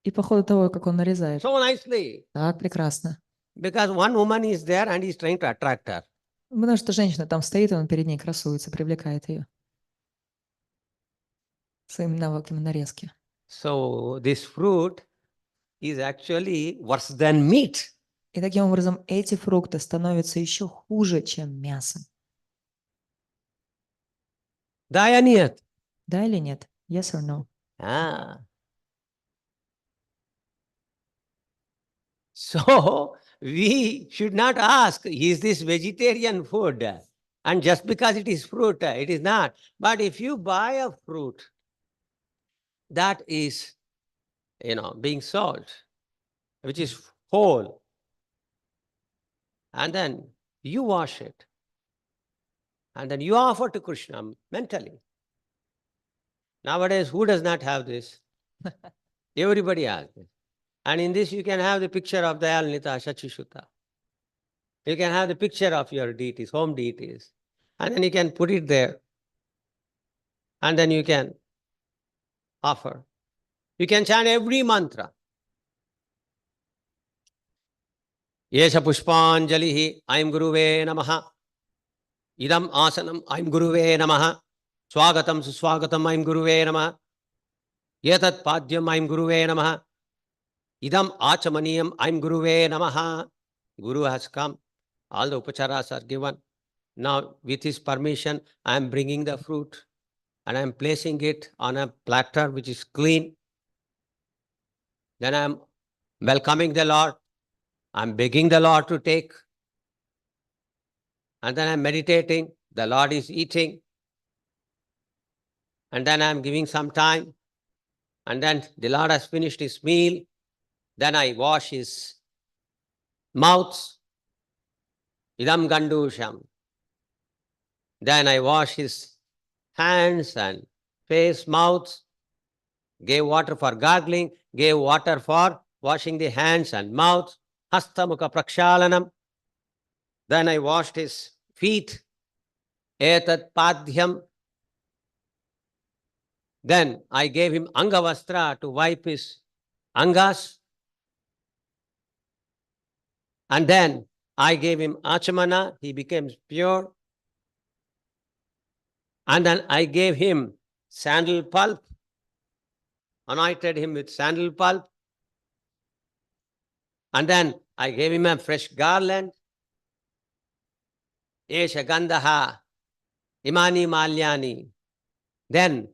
и по ходу того, как он нарезает. So nicely. Так, прекрасно. Because one woman is there and he's trying to attract her. Потому что женщина там стоит, и он перед ней красуется, привлекает ее своими навыками нарезки. So this fruit is actually worse than meat. И таким образом эти фрукты становятся еще хуже, чем мясо. Да или нет? Да или нет? Yes or no? Ah. So we should not ask, is this vegetarian food? And just because it is fruit, it is not. But if you buy a fruit that is, being sold, which is whole, and then you wash it, and then you offer to Krishna mentally. Nowadays, who does not have this? Everybody has this. And in this, you can have the picture of Dayal Nita Shachishuta. You can have the picture of your deities, home deities. And then you can put it there. And then you can offer. You can chant every mantra. Yesha Pushpanjalihi, Aim Guruve Namaha. Idam Asanam, Aim Guruve Namaha. Swagatam Suswagatam, Aim Guruve Namaha. Yetat Padyam, Aim Guruve Namaha. Idam Achamaniyam, Aim Guruve Namaha. Guru has come. All the upacharas are given. Now, with his permission, I am bringing the fruit and I am placing it on a platter which is clean. Then I am welcoming the Lord. I am begging the Lord to take. And then I am meditating. The Lord is eating. And then I am giving some time. And then the Lord has finished his meal. Then I wash his mouth. Idam gandusham. Then I wash his hands and face, mouth. Gave water for gargling. Gave water for washing the hands and mouth. Hasta mukha prakshalanam. Then I washed his feet. Etat padhyam. Then I gave him angavastra to wipe his angas. And then I gave him achamana. He became pure. And then I gave him sandal pulp. Anointed him with sandal pulp. And then I gave him a fresh garland. Esha gandaha, imani malyani. Then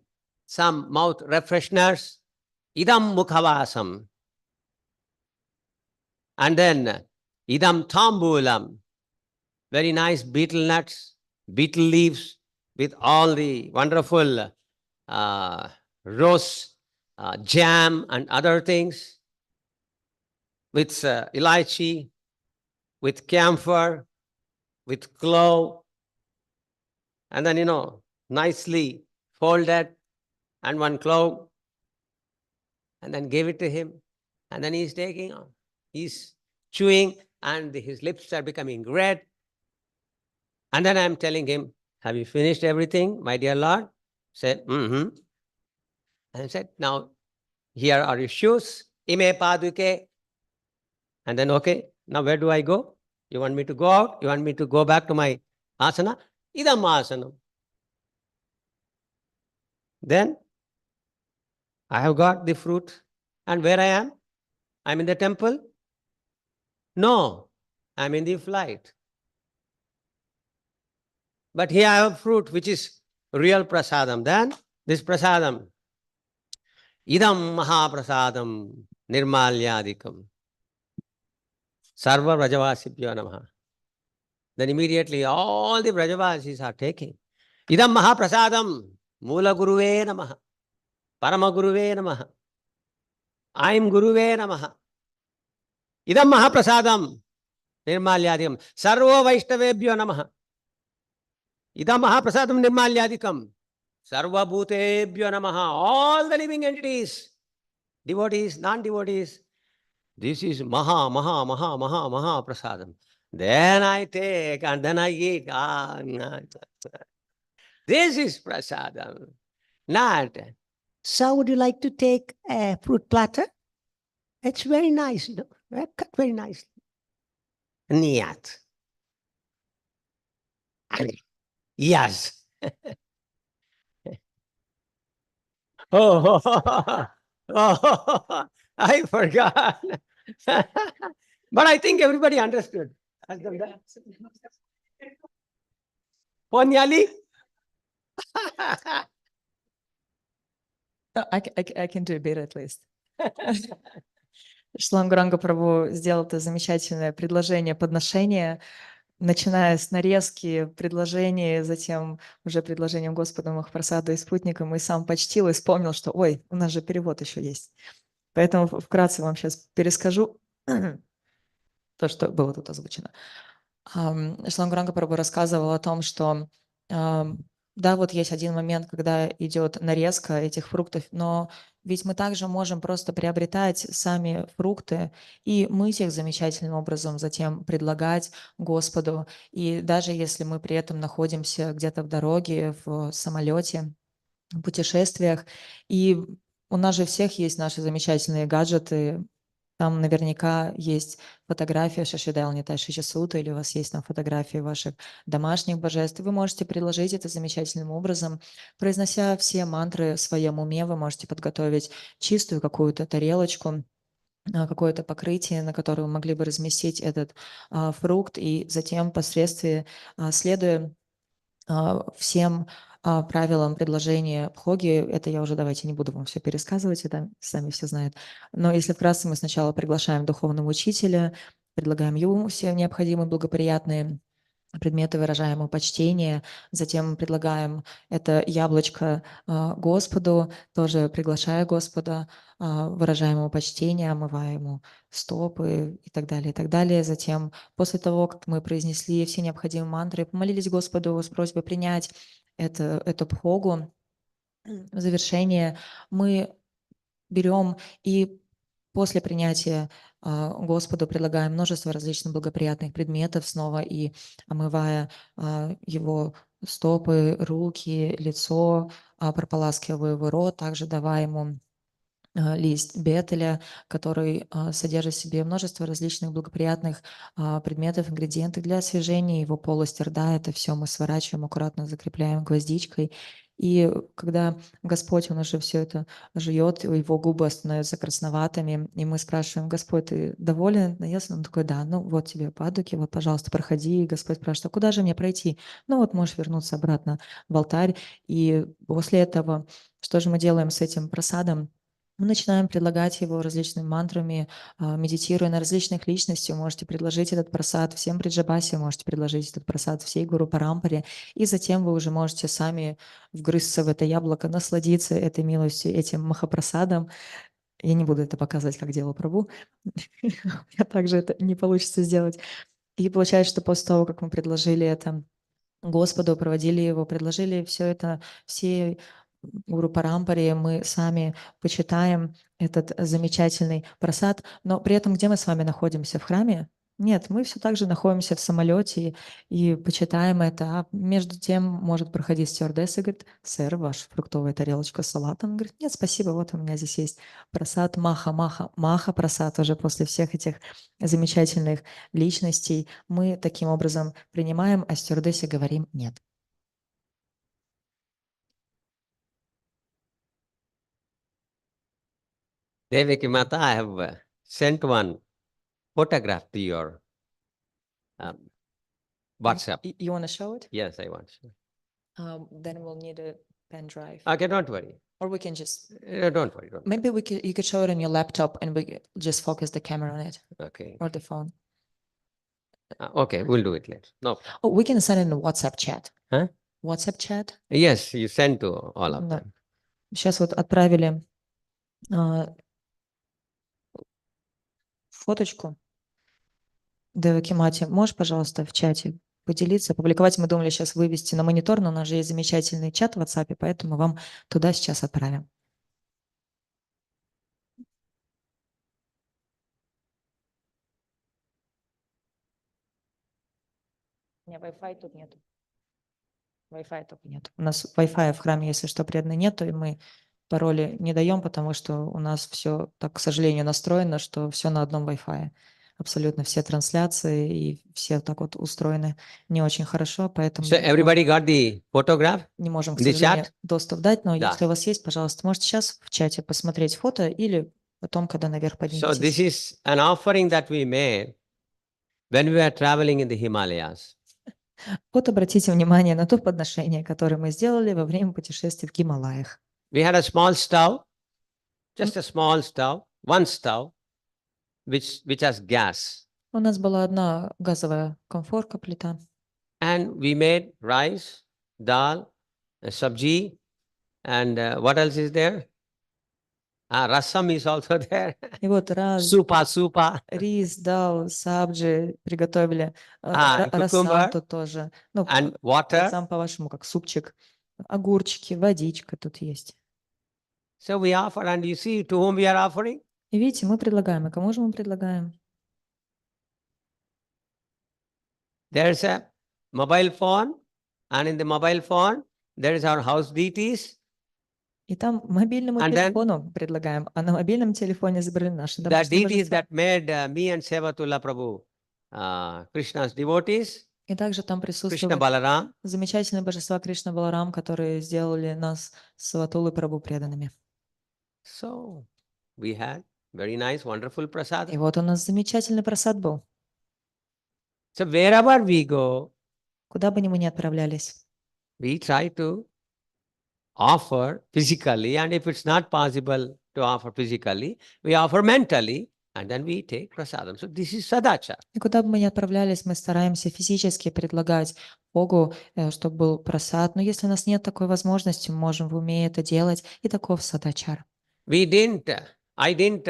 some mouth refresheners. Idam mukhavasam. And then idam tambulam. Very nice betel nuts, betel leaves with all the wonderful rose jam and other things. With elaichi, with camphor, with clove, and then, nicely folded, and one clove, and then gave it to him, and then he's taking on. He's chewing, and his lips are becoming red. And then I'm telling him, have you finished everything, my dear Lord? Said, mm-hmm. And I said, now, here are your shoes. Ime paduke. And then, okay, now where do I go? You want me to go out? You want me to go back to my asana? Idam asanam. Then I have got the fruit. And where I am? I'm in the temple? No. I'm in the flight. But here I have fruit, which is real prasadam. Then this prasadam, idam mahaprasadam nirmalyadikam sarva brajavasibhyo namaha. Then immediately all the brajavasis are taking. Idam mahaprasadam mula guruve namaha, parama guruve namaha, I'm guruve namaha. Idam mahaprasadam nirmalyadikam sarva vaishnavebhyo namaha. Idam mahaprasadam nirmalyadikam sarva bhutebhyo namaha. All the living entities, devotees, non-devotees, this is maha prasadam. Then I take and then I eat. This is prasadam. Not, so would you like to take a fruit platter? It's very nice, cut very nicely. Niyat. Yes. Oh, I forgot. But I think everybody understood. Ponyali? I can do a bit at least. Шлангуранга Прабху сделал это замечательное предложение, подношение, начиная с нарезки предложений, затем уже предложением Господа Махапрасада и спутником, и сам почтил и вспомнил, что, ой, у нас же перевод еще есть. Поэтому вкратце вам сейчас перескажу то, что было тут озвучено. Шлангуранга Прабху рассказывал о том, что да, вот есть один момент, когда идет нарезка этих фруктов, но ведь мы также можем просто приобретать сами фрукты и мыть их замечательным образом, затем предлагать Господу. И даже если мы при этом находимся где-то в дороге, в самолете, в путешествиях, и у нас же всех есть наши замечательные гаджеты. Там наверняка есть фотография Шашидални Тайшича Сута, или у вас есть там фотографии ваших домашних божеств. И вы можете приложить это замечательным образом. Произнося все мантры в своем уме, вы можете подготовить чистую какую-то тарелочку, какое-то покрытие, на которое вы могли бы разместить этот фрукт, и затем впоследствии, следуя всем правилам предложения бхоги, это я уже, давайте не буду вам все пересказывать, это сами все знают. Но если вкратце, мы сначала приглашаем духовного учителя, предлагаем ему все необходимые благоприятные предметы, выражаем ему почтение, затем предлагаем это яблочко Господу, тоже приглашая Господа, выражаем ему почтение, омывая ему стопы и так далее, и так далее. Затем, после того, как мы произнесли все необходимые мантры, помолились Господу с просьбой принять эту бхогу, в завершение мы берем и после принятия Господу предлагаем множество различных благоприятных предметов снова, и омывая его стопы, руки, лицо, прополаскивая его рот, также давая ему лист бетеля, который содержит в себе множество различных благоприятных предметов, ингредиентов для освежения его полости рта. Это все мы сворачиваем, аккуратно закрепляем гвоздичкой. И когда Господь, Он уже все это жует, его губы становятся красноватыми, и мы спрашиваем: Господь, ты доволен, наелся? Он такой: да, ну вот тебе падуки, вот, пожалуйста, проходи. И Господь спрашивает: а куда же мне пройти? Ну вот можешь вернуться обратно в алтарь. И после этого что же мы делаем с этим просадом? Мы начинаем предлагать его различными мантрами, медитируя на различных личностях. Вы можете предложить этот прасад всем бриджабасе, можете предложить этот прасад всей гуру парампаре, и затем вы уже можете сами вгрызться в это яблоко, насладиться этой милостью, этим махапрасадом. Я не буду это показывать, как делал Прабху. У меня также это не получится сделать. И получается, что после того, как мы предложили это Господу, проводили его, предложили все это всей Гуру Парампаре, мы сами почитаем этот замечательный прасад, но при этом где мы с вами находимся? В храме? Нет, мы все так же находимся в самолете и почитаем это. А между тем может проходить стюардесса и говорит: сэр, ваша фруктовая тарелочка с салатом. Он говорит: нет, спасибо, вот у меня здесь есть прасад, маха прасад уже после всех этих замечательных личностей. Мы таким образом принимаем, а стюардессе говорим: нет. Devaki Mata, I have sent one photograph to your WhatsApp. You want to show it? Yes, I want to. Then we'll need a pen drive. Okay, don't worry. Or we can just, Don't worry. Don't. maybe you could show it on your laptop and we just focus the camera on it Okay. or the phone. Okay, we'll do it later. No. Oh, we can send it in a WhatsApp chat. Huh? WhatsApp chat. Yes, you send to all of Да. them. Сейчас вот отправили фоточку. Деваки Мати, можешь, пожалуйста, в чате поделиться, опубликовать? Мы думали сейчас вывести на монитор, но у нас же есть замечательный чат в WhatsApp, поэтому вам туда сейчас отправим. У меня Wi-Fi тут нету. Wi-Fi только нет. У нас Wi-Fi в храме, если что, преданно нету, и мы пароли не даем, потому что у нас все так, к сожалению, настроено, что все на одном Wi-Fi. Абсолютно все трансляции и все так вот устроены не очень хорошо, поэтому So everybody got the photograph не можем, к in the сожалению, chat? доступ дать, но Да. если у вас есть, пожалуйста, можете сейчас в чате посмотреть фото или потом, когда наверх So this подниметесь. is an offering that we made when we were traveling in the Himalayas. Вот обратите внимание на то подношение, которое мы сделали во время путешествия в Гималаях. We had a small stove, just a small stove, one stove, which has gas. У нас была одна газовая комфорка, плита. And we made rice, dal, sabji, and what else is there? Rasam is also there. И вот Supa. рис, дал, сабджи приготовили, And рассам cucumber тут тоже. Ну, and water. рассам по-вашему, как супчик. Огурчики, водичка тут есть. So we offer, and you see to whom we are offering? И видите, мы предлагаем. И кому же мы предлагаем? There's a mobile phone, and in the mobile phone, there is our house deities. И там мобильному And then телефону предлагаем, а на мобильном телефоне забрали наши the домашние deities божества. that made me and Sevatullah Prabhu, Krishna's devotees, И также там Krishna присутствуют Balaram. замечательные божества Кришна Баларам, которые сделали нас с Саватулой Прабху преданными. So we had very nice, wonderful И prasad. вот у нас замечательный просад был. So wherever we go, Куда бы ни мы ни отправлялись, we try to offer physically, and if it's not possible to offer physically, we offer mentally, and then we take prasadam. So this is sadachar. и куда бы мы ни отправлялись, мы стараемся физически предлагать Богу, чтобы был просад. Но если у нас нет такой возможности, мы можем в уме это делать, и таков садачар. I didn't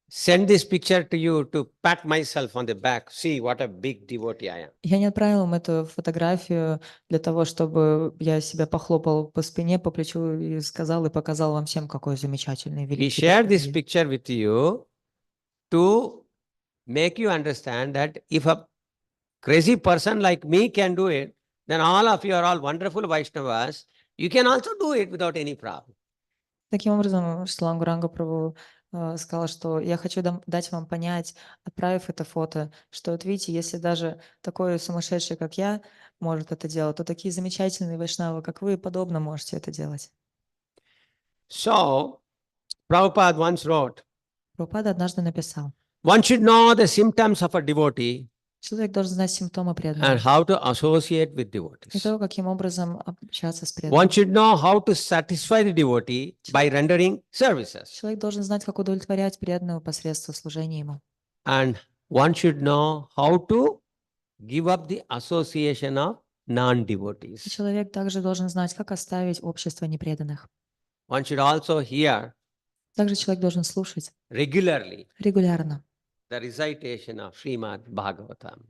send this picture to you to pat myself on the back. See what a big devotee I am. Я не отправила им эту фотографию для того, чтобы я себя похлопал по спине, по плечу и сказал и показал вам всем, какой замечательный, We великий. share this преданный. picture with you to make you understand that if a crazy person like me can do it, then all of you are all wonderful Vaishnavas. You can also do it without any problem. Таким образом, Шрилан Гуранга Прабху сказал, что я хочу дать вам понять, отправив это фото, что вот видите, если даже такой сумасшедший, как я, может это делать, то такие замечательные вайшнавы, как вы, подобно можете это делать. So, Prabhupada once wrote, Прабхупада однажды написал, one should know the symptoms of a devotee человек должен знать симптомы and преданного how to associate with и devotees. то, каким образом общаться с One преданным. should know how to satisfy the devotee by rendering services. Человек должен знать, как удовлетворять преданного посредством служения ему. And one should know how to give up the association of И non-devotees. человек также должен знать, как оставить общество непреданных. One should also hear Также человек должен слушать regularly регулярно the recitation of Srimad Bhagavatam.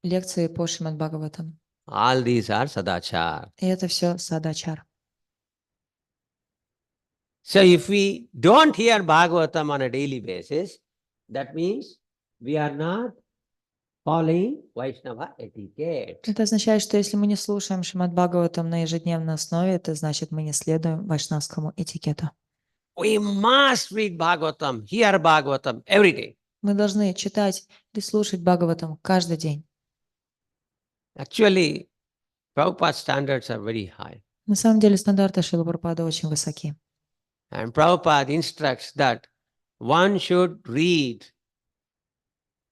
лекции по Шримад Бхагаватам. All these are sadachar. И это все садачар. So if we don't hear Bhagavatam on a daily basis, that means we are not following Vaishnava etiquette. Это означает, что если мы не слушаем Шримад Бхагаватам на ежедневной основе, это значит, мы не следуем вайшнавскому этикету. We must read Bhagavatam, hear Bhagavatam every day. Мы должны читать и слушать Бхагаватам каждый день. Actually, Prabhupada's standards are very high. На самом деле стандарты Шрилы Прабхупады очень высоки. And Prabhupada instructs that one should read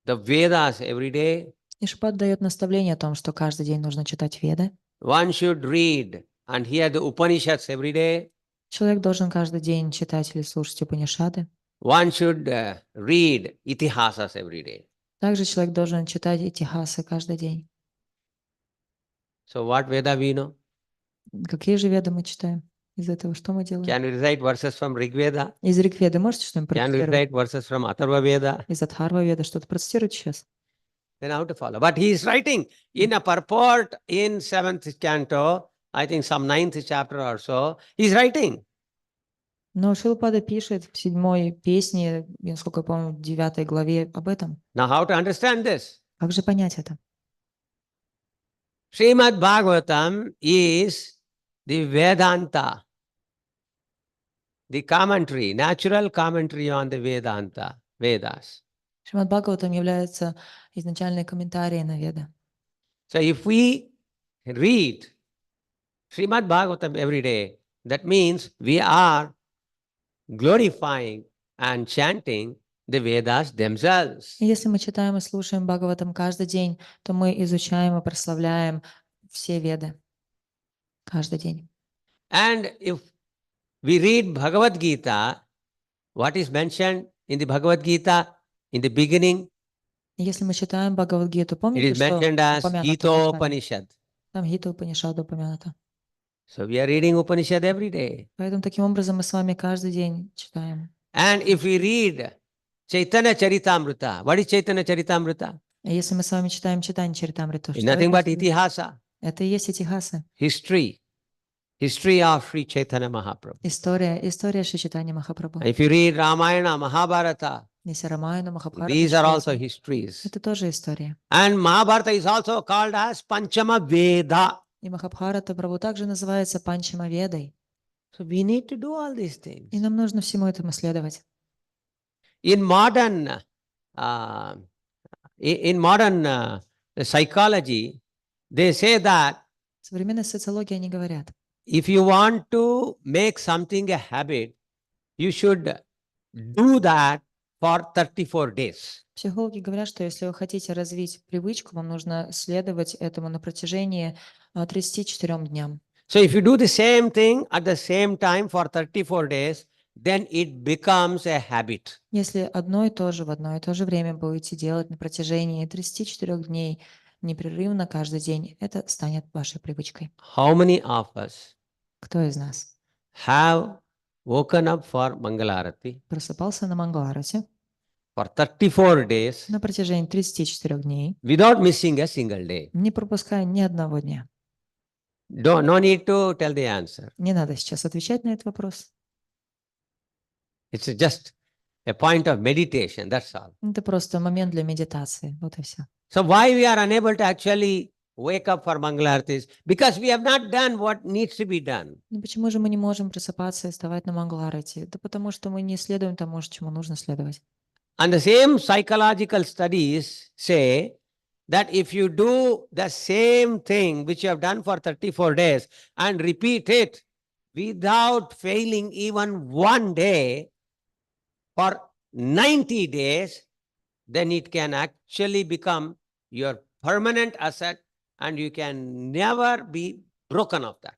the Vedas every day. И Шрипад дает наставление о том, что каждый день нужно читать Веды. One should read and hear the Upanishads every day. Человек должен каждый день читать или слушать Упанишады. One should read Itihasas every day. Также человек должен читать Итихасы каждый день. So what Veda we know? Какие же Веды мы читаем? Из этого что мы делаем? Can we recite verses from Rig Veda? Из Ригведы можете что-нибудь Can we процитировать? recite verses from Atharva Veda? Из Адхарва Веды что-то процитировать сейчас? Then how to follow? But he is writing in a purport in 7th canto, I think some 9th chapter or so, he is writing. Но Шилапада пишет в 7-й песне, насколько я помню, в 9 главе об этом. Now how to understand this? Как же понять это? Srimad Bhagavatam is the Vedanta, the commentary, natural commentary on the Vedanta, Vedas. Шримад Бхагаватам является изначальной комментарией на Веды. So if we read Srimad Bhagavatam every day, that means we are glorifying and chanting the Vedas themselves. И если мы читаем и слушаем Бхагаватам каждый день, то мы изучаем и прославляем все Веды каждый день. And if we read Bhagavad Gita, what is mentioned in the Bhagavad Gita in the beginning? И если мы читаем Бхагавад-гиту, It помните, is что mentioned as упомянуто Gita в начале? Upanishad. Там Гита Упанишада упомянута. So we are reading Upanishad every day. Поэтому таким образом мы с вами каждый день читаем. And if we read Chaitanya Charitamrita, what is Chaitanya Charitamrita? А если мы с вами читаем Чайтанья Чаритамриту, It's что nothing это? but Itihasa, Это и есть Итихасы. history of Sri Chaitanya Mahaprabhu. История Шри Чайтаньи Махапрабху. If you read Ramayana, Mahabharata, Если Рамайну, Махабхарату these are also читаете, histories. это тоже история. And Mahabharata is also called as Panchama Veda. И Махабхарата Прабху также называется Панчама Ведой. So we need to do all these things. И нам нужно всему этому следовать. In modern psychology, they say that В современной социологии они говорят, if you want to make something a habit, you should do that for 34 days. психологи говорят, что если вы хотите развить привычку, вам нужно следовать этому на протяжении 34 дням. So if you do the same thing at the same time for 34 days, then it becomes a habit. Если одно и то же в одно и то же время будете делать на протяжении 34 дней непрерывно каждый день, это станет вашей привычкой. How many of us Кто из нас have woken up for Mangalarati просыпался на Мангаларате for 34 days на протяжении 34 дней, without missing a single day? не пропуская ни одного дня? No need to tell the answer. Не надо сейчас отвечать на этот вопрос. It's just a point of meditation, that's all. Это просто момент для медитации. Вот и все. So why we are unable to actually wake up for Mangalartis? Because we have not done what needs to be done. Ну почему же мы не можем просыпаться и вставать на Мангаларате? Да потому что мы не следуем тому, чему нужно следовать. And the same psychological studies say that if you do the same thing which you have done for 34 days and repeat it without failing even one day for 90 days, then it can actually become your permanent asset and you can never be broken of that.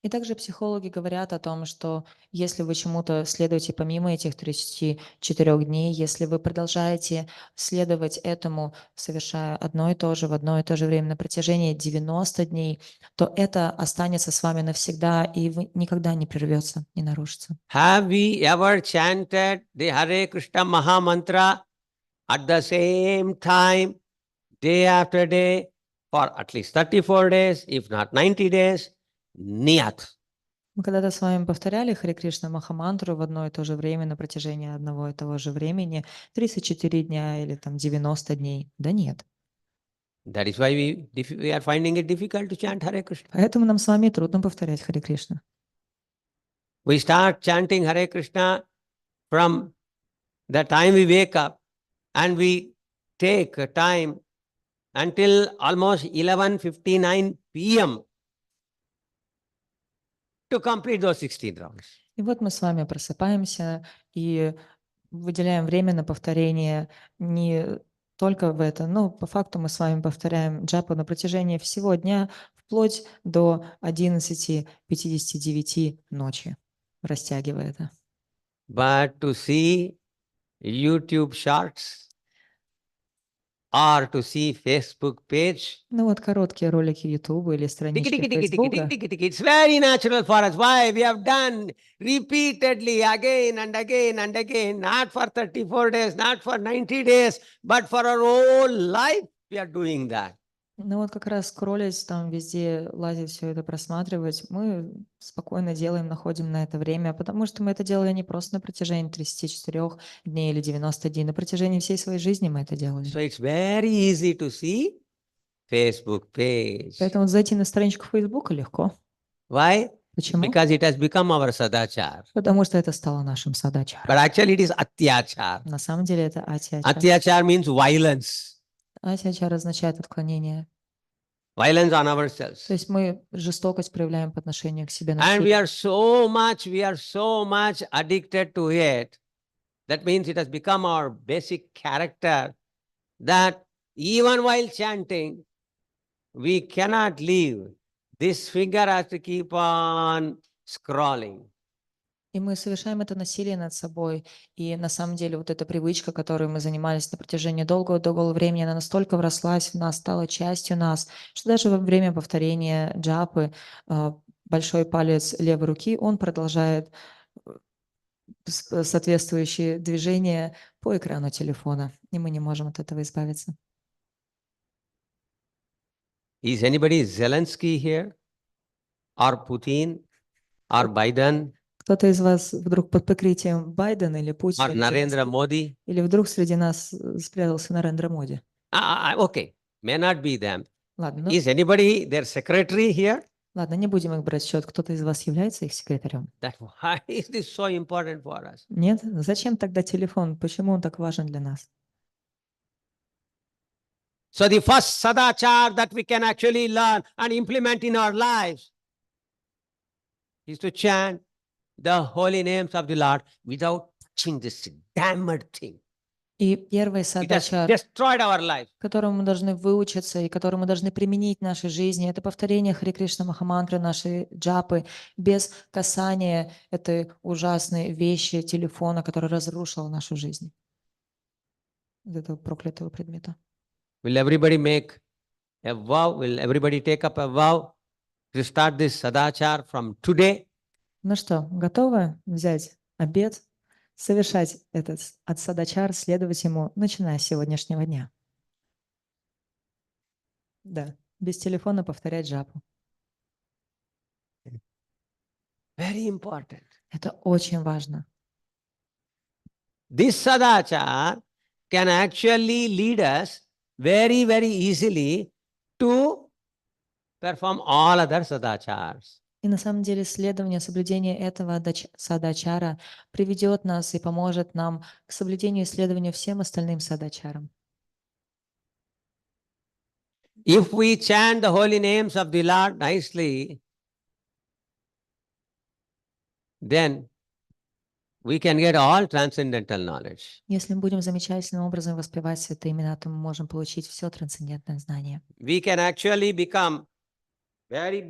И также психологи говорят о том, что если вы чему-то следуете помимо этих 34 дней, если вы продолжаете следовать этому, совершая одно и то же в одно и то же время на протяжении 90 дней, то это останется с вами навсегда и никогда не прервется, не нарушится. Have we ever chanted the Hare Krishna Maha Mantra at the same time, day after day, for at least 34 days, if not 90 days? Нет. Мы когда-то с вами повторяли Харе Кришна Махамантру в одно и то же время на протяжении одного и того же времени, 34 дня или там 90 дней? Да нет. That is why we are finding it difficult to chant Hare Krishna. Поэтому нам с вами трудно повторять Харе Кришна. We start chanting Hare Krishna from the time we wake up and we take time until almost 11:59 p.m. to complete those 16 rounds. И вот мы с вами просыпаемся и выделяем время на повторение не только в это. Ну, по факту мы с вами повторяем джапу на протяжении всего дня, вплоть до 11:59 ночи, растягивая это. But to see YouTube shorts or to see Facebook page, Ну вот короткие ролики YouTube или tiki, странички tiki, tiki, tiki, Фейсбука. tiki, tiki, tiki. It's very natural for us. Why? We have done repeatedly again and again and again, not for 34 days, not for 90 days, but for our whole life, we are doing that. Ну вот как раз скроллить, там везде лазить, все это просматривать, мы спокойно делаем, находим на это время, потому что мы это делали не просто на протяжении 34 дней или 90 дней, на протяжении всей своей жизни мы это делали. So it's very easy to see Facebook page. Поэтому вот зайти на страничку Фейсбука легко. Why? Почему? Because it has become our sadachar. Потому что это стало нашим садачаром. But actually it is atyachar. На самом деле это атьячара. Atyachar means violence. Атьячара означает отклонение. Violence on То ourselves. есть мы жестокость проявляем по отношению к себе, And we насилие. are so much addicted to it. That means it has become our basic character that even while chanting, we cannot leave. This finger has to keep on scrolling. И мы совершаем это насилие над собой. И на самом деле вот эта привычка, которой мы занимались на протяжении долгого времени, она настолько врослась в нас, стала частью нас, что даже во время повторения джапы большой палец левой руки, он продолжает соответствующие движения по экрану телефона. И мы не можем от этого избавиться. Is anybody Zelensky here? Or Putin? Or Biden? Кто-то из вас вдруг под прикрытием Байдена или Or Путина, или Narendra Зеленского? Modi? Или вдруг среди нас спрятался Нарендра Моди? Okay, may not be them. Ладно, Is anybody their secretary here? ладно, не будем их брать в счет. Кто-то из вас является их секретарем? That why is this so important for us? Нет? Зачем тогда телефон? Почему он так важен для нас? So the first sadachar that we can actually learn and implement in our lives is to chant the holy names of the Lord without touching this damned thing. И первый It has садачар, destroyed our life. которому мы должны выучиться и который мы должны применить в нашей жизни, это повторение Хари Кришна Махамантры, нашей джапы, без касания этой ужасной вещи телефона, который разрушил нашу жизнь. Вот этого проклятого предмета. Will everybody make a vow? Will everybody take up a vow to start this sadachar from today? Ну что, готовы взять обет, совершать этот от садачар, следовать ему, начиная с сегодняшнего дня? Да, без телефона повторять джапу. Very important. Это очень важно. This sadachar can actually lead us very, very easily to perform all other sadachars. И на самом деле следование, соблюдение этого садачара приведет нас и поможет нам к соблюдению и следованию всем остальным садачарам. If we chant the holy names of the Lord nicely, then we can get all transcendental knowledge. Если мы будем замечательным образом воспевать святые имена, то мы можем получить все трансцендентное знание. We can actually become very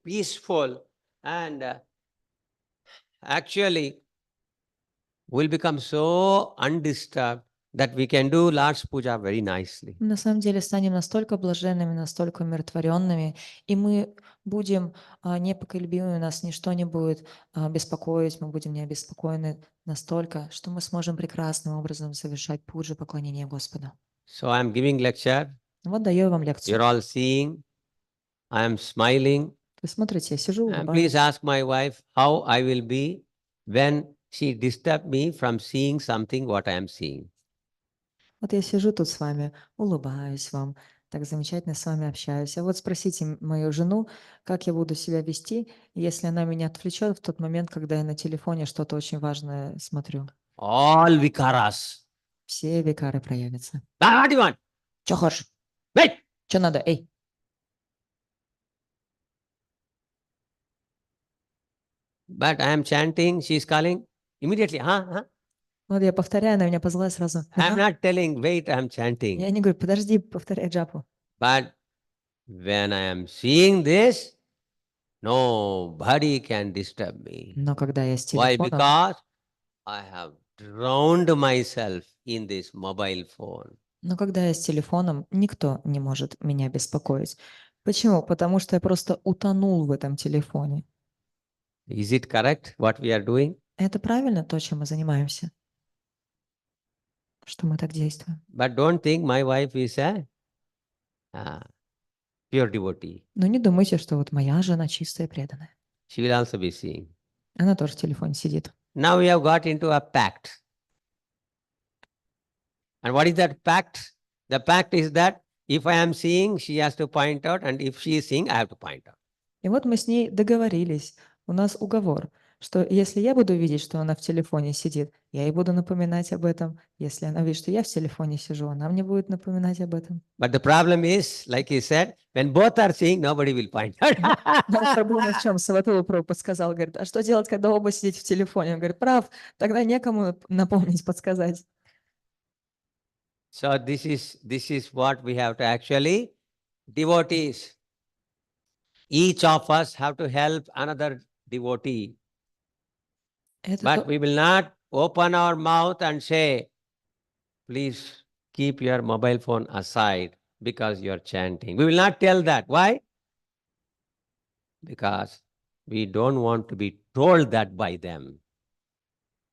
peaceful, and actually will become so undisturbed that we can do Lord's Puja very nicely. Мы на самом деле станем настолько блаженными, настолько умиротворенными, и мы будем непоколебимыми, нас ничто не будет беспокоить, мы будем не обеспокоены настолько, что мы сможем прекрасным образом совершать пуджу, поклонение Господу. So I am giving lecture. Вот даю я вам лекцию. You're all seeing. I am smiling. Вы смотрите, я сижу, And улыбаюсь. please ask my wife how I will be when she disturbs me from seeing something what I am seeing. Вот я сижу тут с вами, улыбаюсь вам, так замечательно с вами общаюсь. А вот спросите мою жену, как я буду себя вести, если она меня отвлечет в тот момент, когда я на телефоне что-то очень важное смотрю. All vikaras. Все викары проявятся. What do you want? Че хочешь? Wait! Че надо? Эй! But I am chanting, she is calling. Immediately, huh? Вот я повторяю, на меня позвала сразу. I'm not telling, wait, I'm chanting. Я не говорю, подожди, повторяй джапу. But when I am seeing this, nobody can disturb me. Но когда я с Why? телефоном, Because I have drowned myself in this mobile phone. никто не может меня беспокоить. Почему? Потому что я просто утонул в этом телефоне. Is it correct what we are doing? Это правильно то, чем мы занимаемся? Что мы так действуем? But don't think my wife is a pure devotee. Но не думайте, что вот моя жена чистая и преданная. She will also be seeing. Она тоже в телефоне сидит. Now we have got into a pact. And what is that pact? The pact is that if I am seeing, she has to point out, and if she is seeing, I have to point out. И вот мы с ней договорились. У нас уговор, что если я буду видеть, что она в телефоне сидит, я ей буду напоминать об этом. Если она видит, что я в телефоне сижу, она мне будет напоминать об этом. But the problem is, like he said, when both are seeing, nobody will point out. Но проблема в чем? Саватула Прабхупада подсказал, говорит, а что делать, когда оба сидите в телефоне? Он говорит, прав, тогда некому напомнить, подсказать. So this is what we have to actually, devotees. Each of us have to help another devotee. But we will not open our mouth and say, please keep your mobile phone aside because you are chanting. We will not tell that. Why? Because we don't want to be told that by them.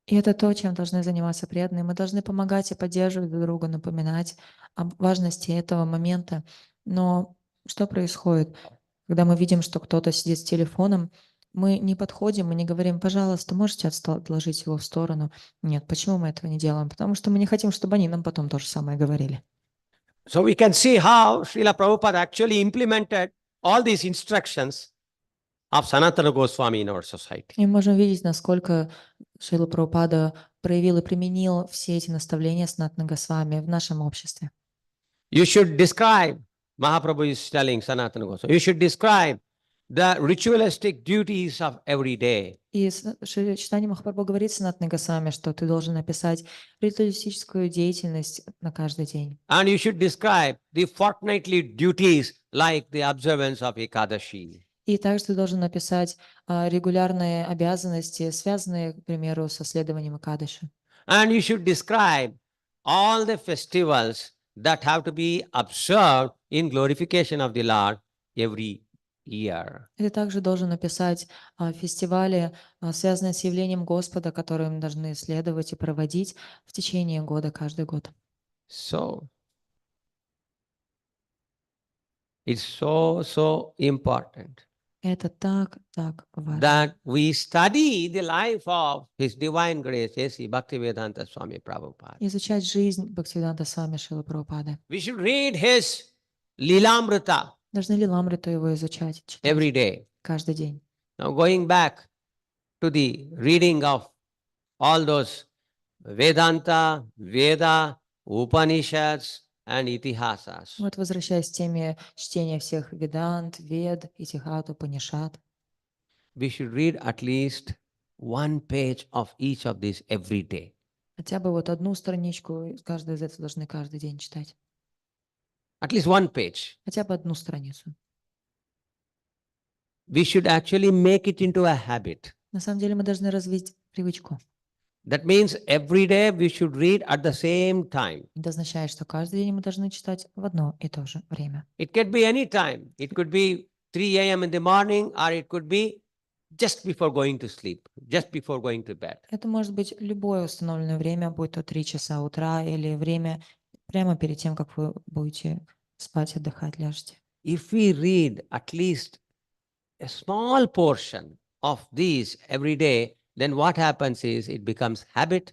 И это то, чем должны заниматься преданные. Мы должны помогать и поддерживать друг друга, напоминать об важности этого момента. Но что происходит, когда мы видим, что кто-то сидит с телефоном, мы не подходим, мы не говорим, пожалуйста, можете отложить его в сторону. Нет, почему мы этого не делаем? Потому что мы не хотим, чтобы они нам потом то же самое говорили. So we can see how Srila Prabhupada actually implemented all these instructions of Sanatana Goswami in our society. И мы можем видеть, насколько Шрила Прабхупада проявил и применил все эти наставления Санатана Госвами в нашем обществе. You should describe, Mahaprabhu is telling Sanatana Goswami, you should describe the ritualistic duties of every day. И Шри Чайтанья Махапрабху говорит Санатане Госвами, что ты должен описать ритуалистическую деятельность на каждый день. And you should describe the fortnightly duties like the observance of Ekadashi. И также ты должен описать регулярные обязанности, связанные, к примеру, со следованием Экадаши. And you should describe all the festivals that have to be observed in glorification of the Lord every year. И ты также должен описать фестивали, связанные с явлением Господа, которые мы должны следовать и проводить в течение года, каждый год. So, it's so important Это так важно. that we study the life of His Divine Grace, A.C. Bhaktivedanta Swami Prabhupada. Изучать жизнь Бхактивиданта Свами Шрилы Прабхупады. We should read his Lilamrita Должны Лиламриту его изучать, читать every day. каждый день. Now, going back to the reading of all those Vedanta, Veda, Upanishads, and Itihasas. Вот возвращаясь к теме чтения всех Ведант, Вед, Итихат, Упанишад, We should read at least one page of each of these every day. хотя бы вот одну страничку, каждую из этих должны каждый день читать. At least one page. Хотя бы одну страницу. We should actually make it into a habit. На самом деле мы должны развить привычку. That means every day we should read at the same time. Это означает, что каждый день мы должны читать в одно и то же время. It could be any time. It could be 3 a.m. in the morning, or it could be just before going to sleep, just before going to bed. Это может быть любое установленное время, будь то 3 часа утра или время прямо перед тем, как вы будете спать, отдыхать, ляжете. If we read at least a small portion of these every day, then what happens is it becomes habit.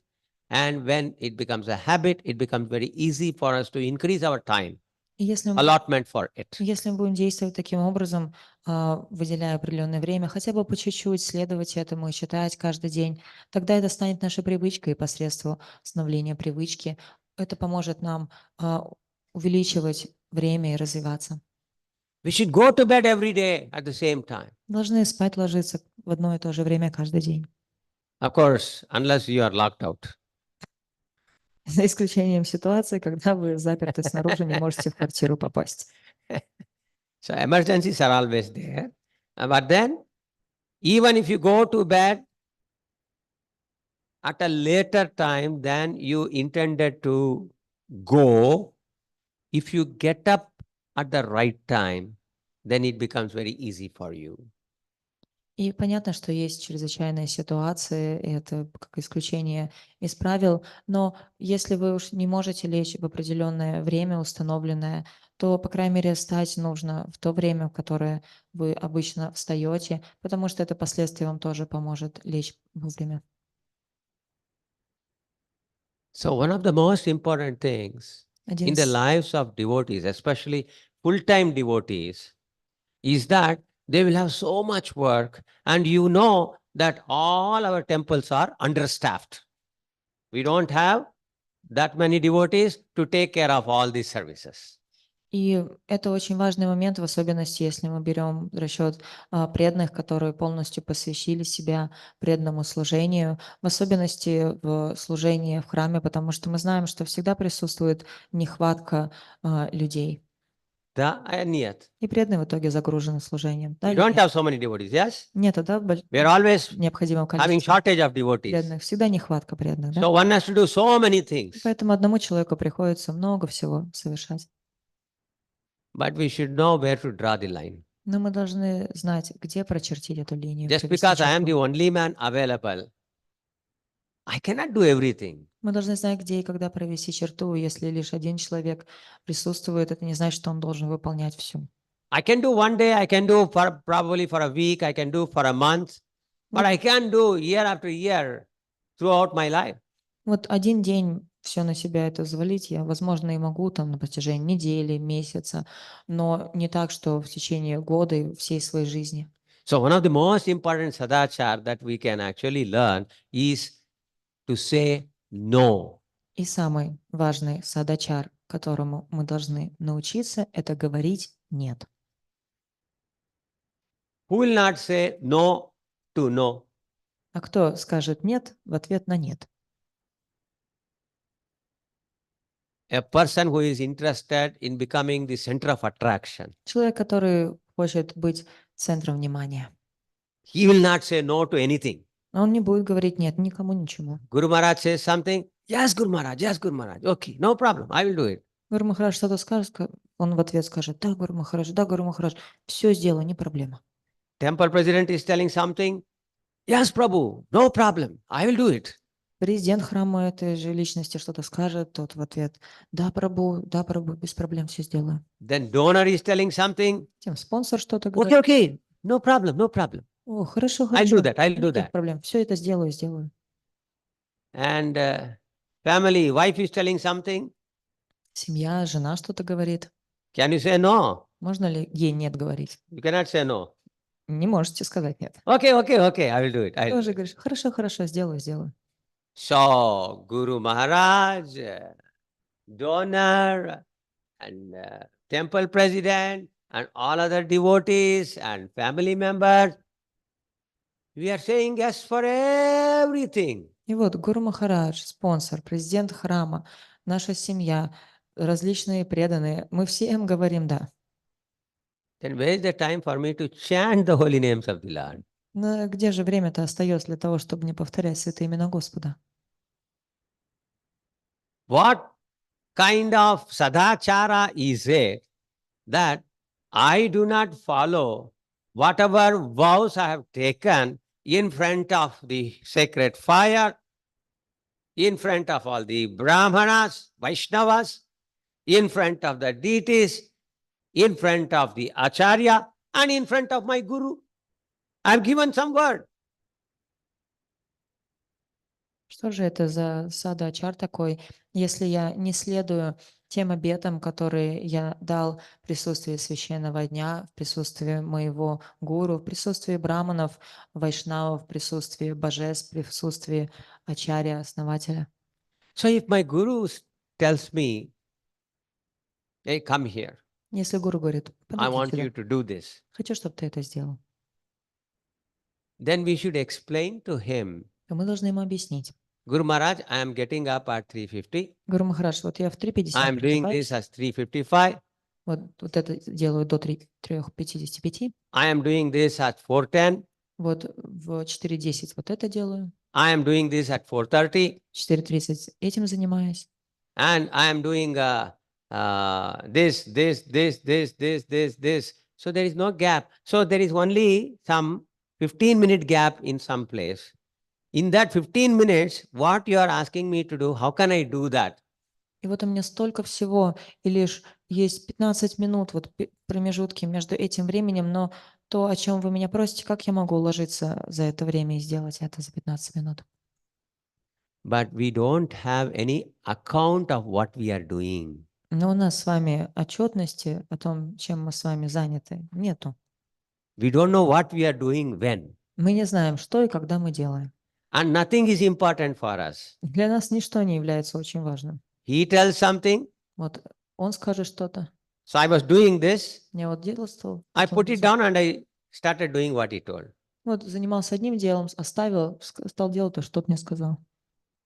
And when it becomes a habit, it becomes very easy for us to increase our time, И если мы allotment for it. Если мы будем действовать таким образом, выделяя определенное время, хотя бы по чуть-чуть следовать этому и читать каждый день, тогда это станет нашей привычкой, и посредством становления привычки это поможет нам увеличивать время и развиваться. We should go to bed every day at the same time. Должны спать, ложиться в одно и то же время каждый день. Of course, unless you are locked out. За исключением ситуации, когда вы заперты снаружи, не можете в квартиру попасть. So emergencies are always there. But then, even if you go to bed at a later time than you intended to go, if you get up at the right time, then it becomes very easy for you. И понятно, что есть чрезвычайные ситуации, и это как исключение из правил, но если вы уж не можете лечь в определенное время установленное, то, по крайней мере, встать нужно в то время, в которое вы обычно встаете, потому что это последствия вам тоже поможет лечь вовремя. So one of the most important things Один in the из lives of devotees, especially full-time devotees, is that they will have so much work, and you know that all our temples are understaffed. We don't have that many devotees to take care of all these services. И это очень важный момент, в особенности, если мы берем в расчет преданных, которые полностью посвятили себя преданному служению, в особенности в служении в храме, потому что мы знаем, что всегда присутствует нехватка людей. Да, нет. И преданные в итоге загружены служением. Да We или don't нет? have so many devotees, yes? Нету, да, We are always необходимого having количества shortage of devotees. преданных. Всегда нехватка преданных, да? So one has to do so many И things. поэтому одному человеку приходится много всего совершать. But we should know where to draw the line. Но мы должны знать, где прочертить эту линию, Just провести because I am the черту. only man available, I cannot do everything. Мы должны знать, где и когда провести черту. Если лишь один человек присутствует, это не значит, что он должен выполнять все. I can do one day, I can do for probably for a week, I can do for a month, but Вот, I can't do year after year throughout my life. вот один день все на себя это взвалить, я, возможно, и могу там на протяжении недели, месяца, но не так, что в течение года и всей своей жизни. So one of the most important sadachar that we can actually learn is to say no. И самый важный садачар, которому мы должны научиться, это говорить «нет». Who will not say no to no? А кто скажет «нет» в ответ на «нет»? A person who is interested in becoming the center of attraction. Человек, который хочет быть центром внимания. He will not say no to anything. Он не будет говорить «нет» никому ничему. Guru Maharaj says something, yes, Guru Maharaj, okay, no problem, I will do it. Гуру Махарадж что-то скажет, он в ответ скажет «да, Гуру Махарадж, все сделаю, не проблема». Temple president is telling something, yes, Prabhu, no problem, I will do it. Президент храма этой же личности что-то скажет, тот в ответ да, Прабху, без проблем все сделаю». Then donor is telling something, Тем спонсор что-то okay, говорит. okay, no problem, no problem. О, хорошо, I'll do хорошо. that, I'll do Никаких that. проблем. Все это сделаю. And family, wife is telling something, Семья, жена что-то говорит. can you say no? Можно ли ей нет говорить? You cannot say no. Не можете сказать нет. Okay, I will do it. I'll do Тоже it. говоришь, хорошо, сделаю. So, Guru Maharaj, donor, and temple president, and all other devotees and family members, we are saying yes for everything. И вот Гуру Махарадж, спонсор, президент храма, наша семья, различные преданные, мы всем говорим «да». Then where is the time for me to chant the holy names of the Lord? Но где же время-то остается для того, чтобы не повторять святые имена Господа? What kind of sadachara is it that I do not follow whatever vows I have taken in front of the sacred fire, in front of all the Brahmanas, Vaishnavas, in front of the deities, in front of the Acharya, and in front of my Guru? I have given some word. Что же это за садачар такой, если я не следую тем обетам, которые я дал в присутствии священного дня, в присутствии моего гуру, в присутствии браманов, вайшнавов, в присутствии божеств, в присутствии ачарья, основателя? So if my Guru tells me, hey, come here, Если гуру говорит, I подойди want сюда, you to do this, хочу, чтобы ты это сделал, then we should explain to him то мы должны ему объяснить, Guru Maharaj, I am getting up at 3:50. Говорю, Махарадж, вот я в I 3:50 am doing this просыпаюсь, as 3:55. вот это делаю до 3:55, I am doing this at 4:10. вот в 4:10 вот это делаю, I am doing this at 4:30. 4:30 этим занимаюсь, And I am doing this. So there is no gap. So there is only some 15-minute gap in some place. In that 15 minutes, what you are asking me to do, how can I do that? и вот у меня столько всего, и лишь есть 15 минут, вот промежутки между этим временем, но то, о чем вы меня просите, как я могу уложиться за это время и сделать это за 15 минут? But we don't have any account of what we are doing. Но у нас с вами отчетности о том, чем мы с вами заняты, нету. We don't know what we are doing when. Мы не знаем, что и когда мы делаем. And nothing is important for us. Для нас ничто не является очень важным. He tells something. Вот он скажет что-то, So I was doing this. я вот действовал, I таким put it образом. down and I started doing what he told. Вот занимался одним делом, оставил, стал делать то, что он мне сказал.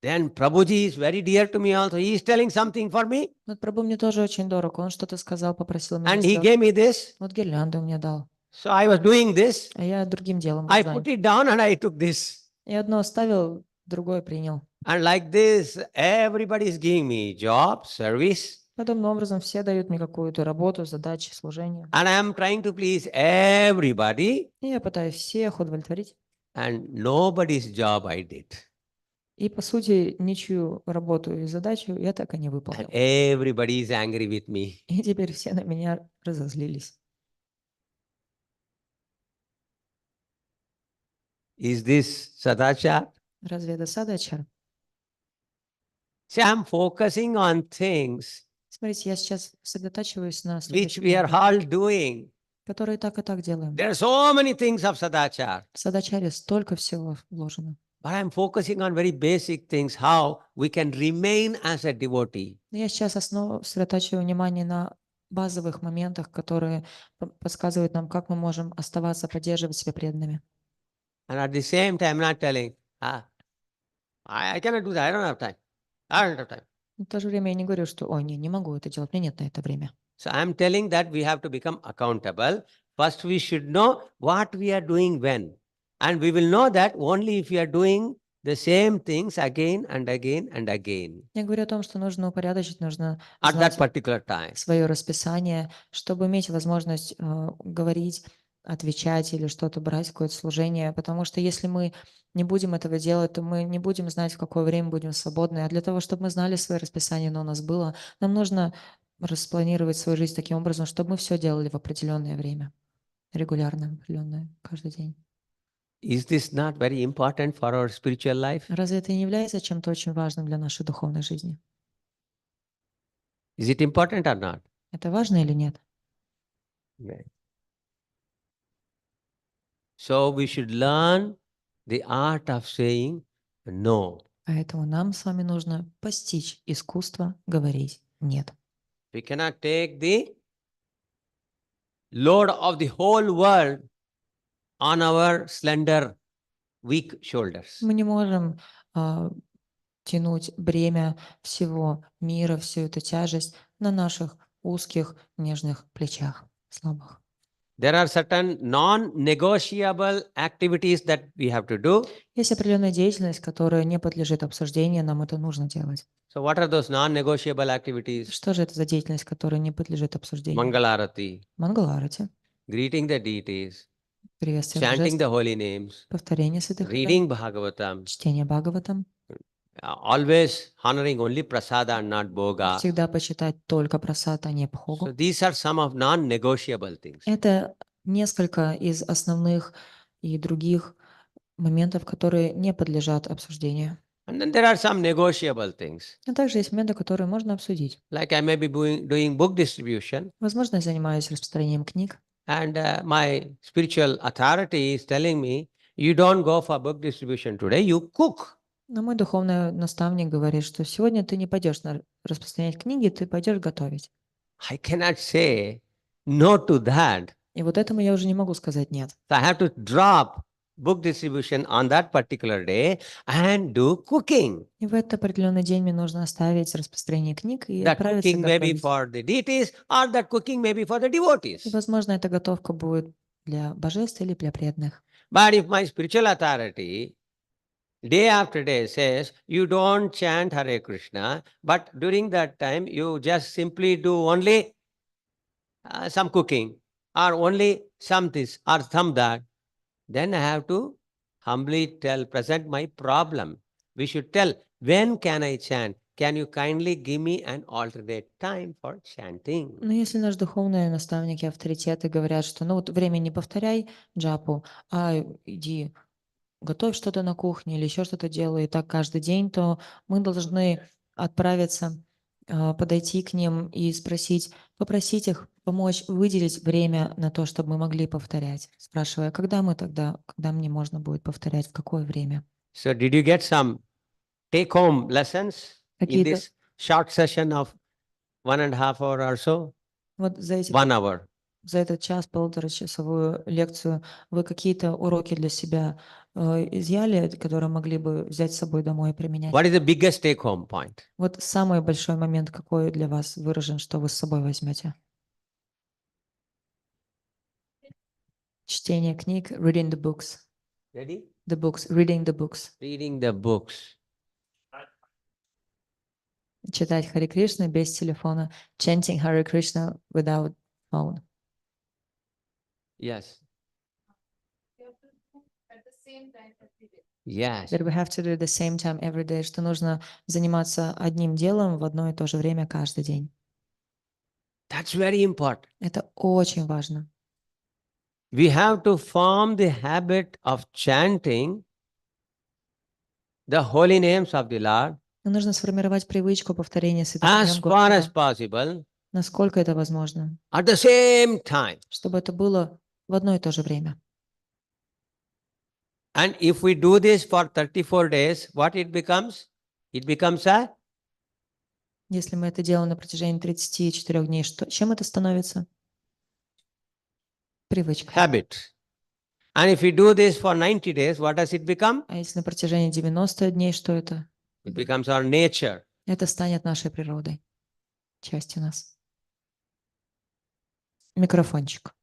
Then Prabhuji is very dear to me also. He is telling something for me. Вот Прабху мне тоже очень дорог, он что-то сказал, попросил меня And he сделать. gave me this. Вот гирлянду мне дал, So I was doing this. а я другим делом был I занят. put it down and I took this. И одно оставил, другое принял. And like this, everybody is giving me job, service. Подобным образом все дают мне какую-то работу, задачи, служение. And I am trying to please everybody. И я пытаюсь всех удовлетворить. And nobody's job I did. И, по сути, ничью работу и задачу я так и не And выполнил. everybody is angry with me. И теперь все на меня разозлились. Is this Sadachar? Разве это садачар? See, I'm focusing on things Смотрите, я сейчас сосредотачиваюсь на which следующем, we are all doing. которые так и так делаем. There are so many things of Sadachar. В садачаре столько всего вложено. But I'm focusing on very basic things, how we can remain as a devotee. Но я сейчас сосредотачиваю внимание на базовых моментах, которые подсказывают нам, как мы можем оставаться, поддерживать себя преданными. And at the same time, not telling, I cannot do that, I don't have time. I don't have time. В то же время я не говорю, что «Ой, не могу это делать, мне нет на это время». So I'm telling that we have to become accountable. First, we should know what we are doing when. And we will know that only if we are doing the same things again and again and again Я говорю о том, что нужно упорядочить, нужно at that знать particular time. свое расписание, чтобы иметь возможность говорить, отвечать или что-то брать, какое-то служение. Потому что если мы не будем этого делать, то мы не будем знать, в какое время будем свободны. А для того, чтобы мы знали свое расписание, но у нас было, нам нужно распланировать свою жизнь таким образом, чтобы мы все делали в определенное время, регулярно, определенное, каждый день. Is this not very important for our spiritual life? Разве это не является чем-то очень важным для нашей духовной жизни? Is it important or not? Это важно или нет? Right. So we should learn the art of saying no. Поэтому нам с вами нужно постичь искусство говорить «нет». We cannot take the load of the whole world on our slender, weak shoulders. Мы не можем тянуть бремя всего мира, всю эту тяжесть на наших узких, нежных плечах, слабых. There are certain non-negotiable activities that we have to do. Есть определенная деятельность, которая не подлежит обсуждению, нам это нужно делать. So what are those non-negotiable activities? Что же это за деятельность, которая не подлежит обсуждению? Mangalarati, Мангаларати, greeting the deities, приветствие chanting божеств, the holy names, повторение святых имен, reading Bhagavatam, чтение Бхагаватам, always honoring only prasada and not bhoga. всегда почитать только прасад, а не So бхогу. these are some of non-negotiable things. Это несколько из основных и других моментов, которые не подлежат обсуждению. And then there are some negotiable things. А также есть моменты, которые можно обсудить. Like I may be doing book distribution, Возможно, я занимаюсь распространением книг, and my spiritual authority is telling me, you don't go for book distribution today, you cook. но мой духовный наставник говорит, что сегодня ты не пойдешь распространять книги, ты пойдешь готовить. I cannot say no to that. И вот этому я уже не могу сказать «нет». So I have to drop book distribution on that particular day and do cooking. И в этот определенный день мне нужно оставить распределение книг и That отправиться cooking may be готовить. for the deities or that cooking may be for the И, devotees. возможно, эта готовка будет для божеств или для преданных. But if my spiritual authority day after day says, you don't chant Hare Krishna, but during that time you just simply do only some cooking or only some this or some that, then I have to humbly present my problem. We should tell, when can I chant? Can you kindly give me an alternate time for chanting? Но если наш духовный наставник и авторитеты говорят, что ну вот время не повторяй джапу, а иди готовь что-то на кухне или еще что-то делай, и так каждый день, то мы должны отправиться, подойти к ним и спросить, попросить их помочь выделить время на то, чтобы мы могли повторять, спрашивая, когда мне можно будет повторять, в какое время. So did you get some take-home lessons in Какие-то this short session of 1.5 hour or so? вот за 1 hour. за этот час, полуторачасовую лекцию вы какие-то уроки для себя изъяли, которые могли бы взять с собой домой и применять? What is the biggest take-home point? Вот самый большой момент, какой для вас выражен, что вы с собой возьмете? Чтение книг, reading the books, Ready? reading the books. Reading the books. Читать Харе Кришна без телефона, chanting Hare Krishna without phone. Yes. Yes. That we have to do the same time every day, что нужно заниматься одним делом в одно и то же время каждый день. That's very important. Это очень важно. We have to form the habit of chanting the holy names of the Lord Нам нужно сформировать привычку повторения святых as имен far as Господа, possible насколько это возможно, at the same time. чтобы это было в одно и то же время. And if we do this for 34 days, what it becomes? It becomes a Если мы это делаем на протяжении 34 дней, чем это становится? Привычкой. habit. And if we do this for 90 days, what does it become? А если на протяжении 90 дней, что это? It becomes our nature. Это станет нашей природой, частью нас. Микрофончик.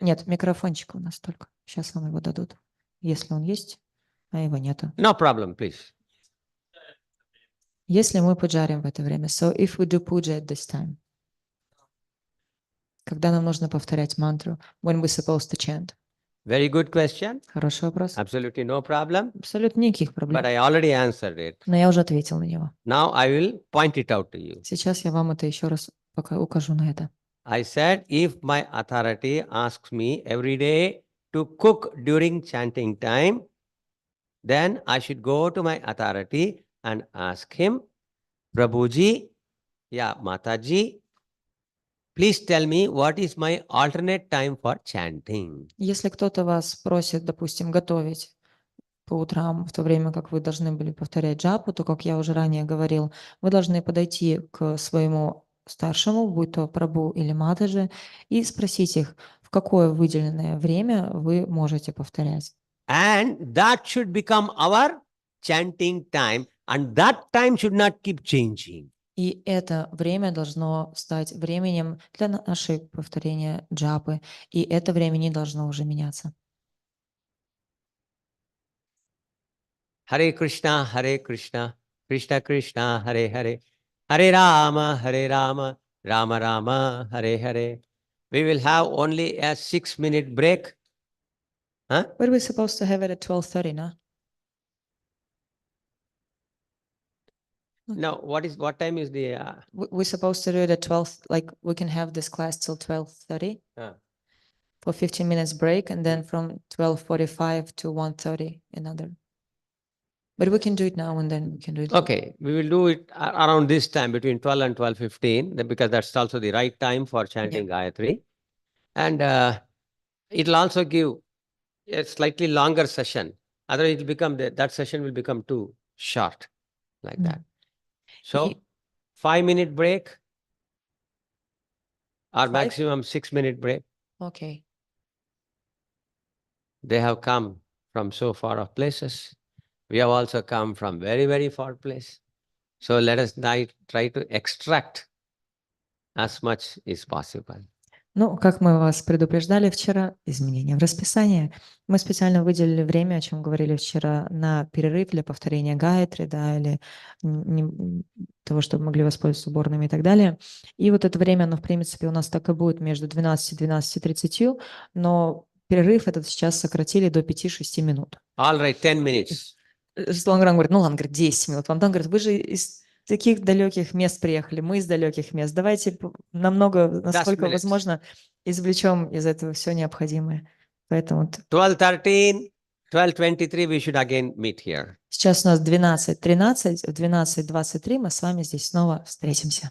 Нет, микрофончик у нас только. Сейчас вам его дадут, если он есть, а его нету. No problem, please. Если мы поджарим в это время. So if we do puja at this time. Когда нам нужно повторять мантру. When we're supposed to chant. Very good question. Хороший вопрос. Absolutely no problem. Абсолютно никаких But проблем. I already answered it. Но я уже ответил на него. Now I will point it out to you. Сейчас я вам это еще раз пока укажу на это. I said, if my authority asks me every day to cook during chanting time, then I should go to my authority and ask him, Prabhuji, yeah, Mataji, please tell me what is my alternate time for chanting. Если кто-то вас просит, допустим, готовить по утрам, в то время как вы должны были повторять джапу, то, как я уже ранее говорил, вы должны подойти к своему старшему, будь то Прабху или Матаджи, и спросить их, в какое выделенное время вы можете повторять. And that should become our chanting time, and that time should not keep changing. И это время должно стать временем для нашей повторения джапы, и это время не должно уже меняться. Hare Krishna, Krishna Krishna, Hare Hare, Hare Rama, Rama Rama, Hare Hare. We will have only a 6-minute break. Huh? But we're supposed to have it at 12:30, no? No, what time is the We're supposed to do it at 12, like we can have this class till 12:30 for 15 minutes break, and then from 12:45 to 1:30 another. But we can do it now and then we can do it. Okay, we will do it around this time between 12 and 12:15, because that's also the right time for chanting Gayatri. And it'll also give a slightly longer session. Otherwise, it'll become that session will become too short, like that. So, 5-minute break or maximum 6-minute break. Okay. They have come from so far off places. We have also come from very, very far place. So let us try to extract as much as possible. Ну, как мы вас предупреждали вчера, изменения в расписании. Мы специально выделили время, о чем говорили вчера, на перерыв для повторения гайатри, да, или того, чтобы могли воспользоваться уборными и так далее. И вот это время, оно, в принципе, у нас так и будет между 12 и 12:30, но перерыв этот сейчас сократили до 5-6 минут. All right, 10 minutes. Слонгран говорит, ну ладно, говорит, 10 минут. Вам там говорит, вы же из таких далеких мест приехали, мы из далеких мест. Давайте намного, насколько minutes. возможно, извлечем из этого все необходимое. Поэтому 12:13, 12:23, we should again meet here. сейчас у нас 12:13, в 12:23 мы с вами здесь снова встретимся.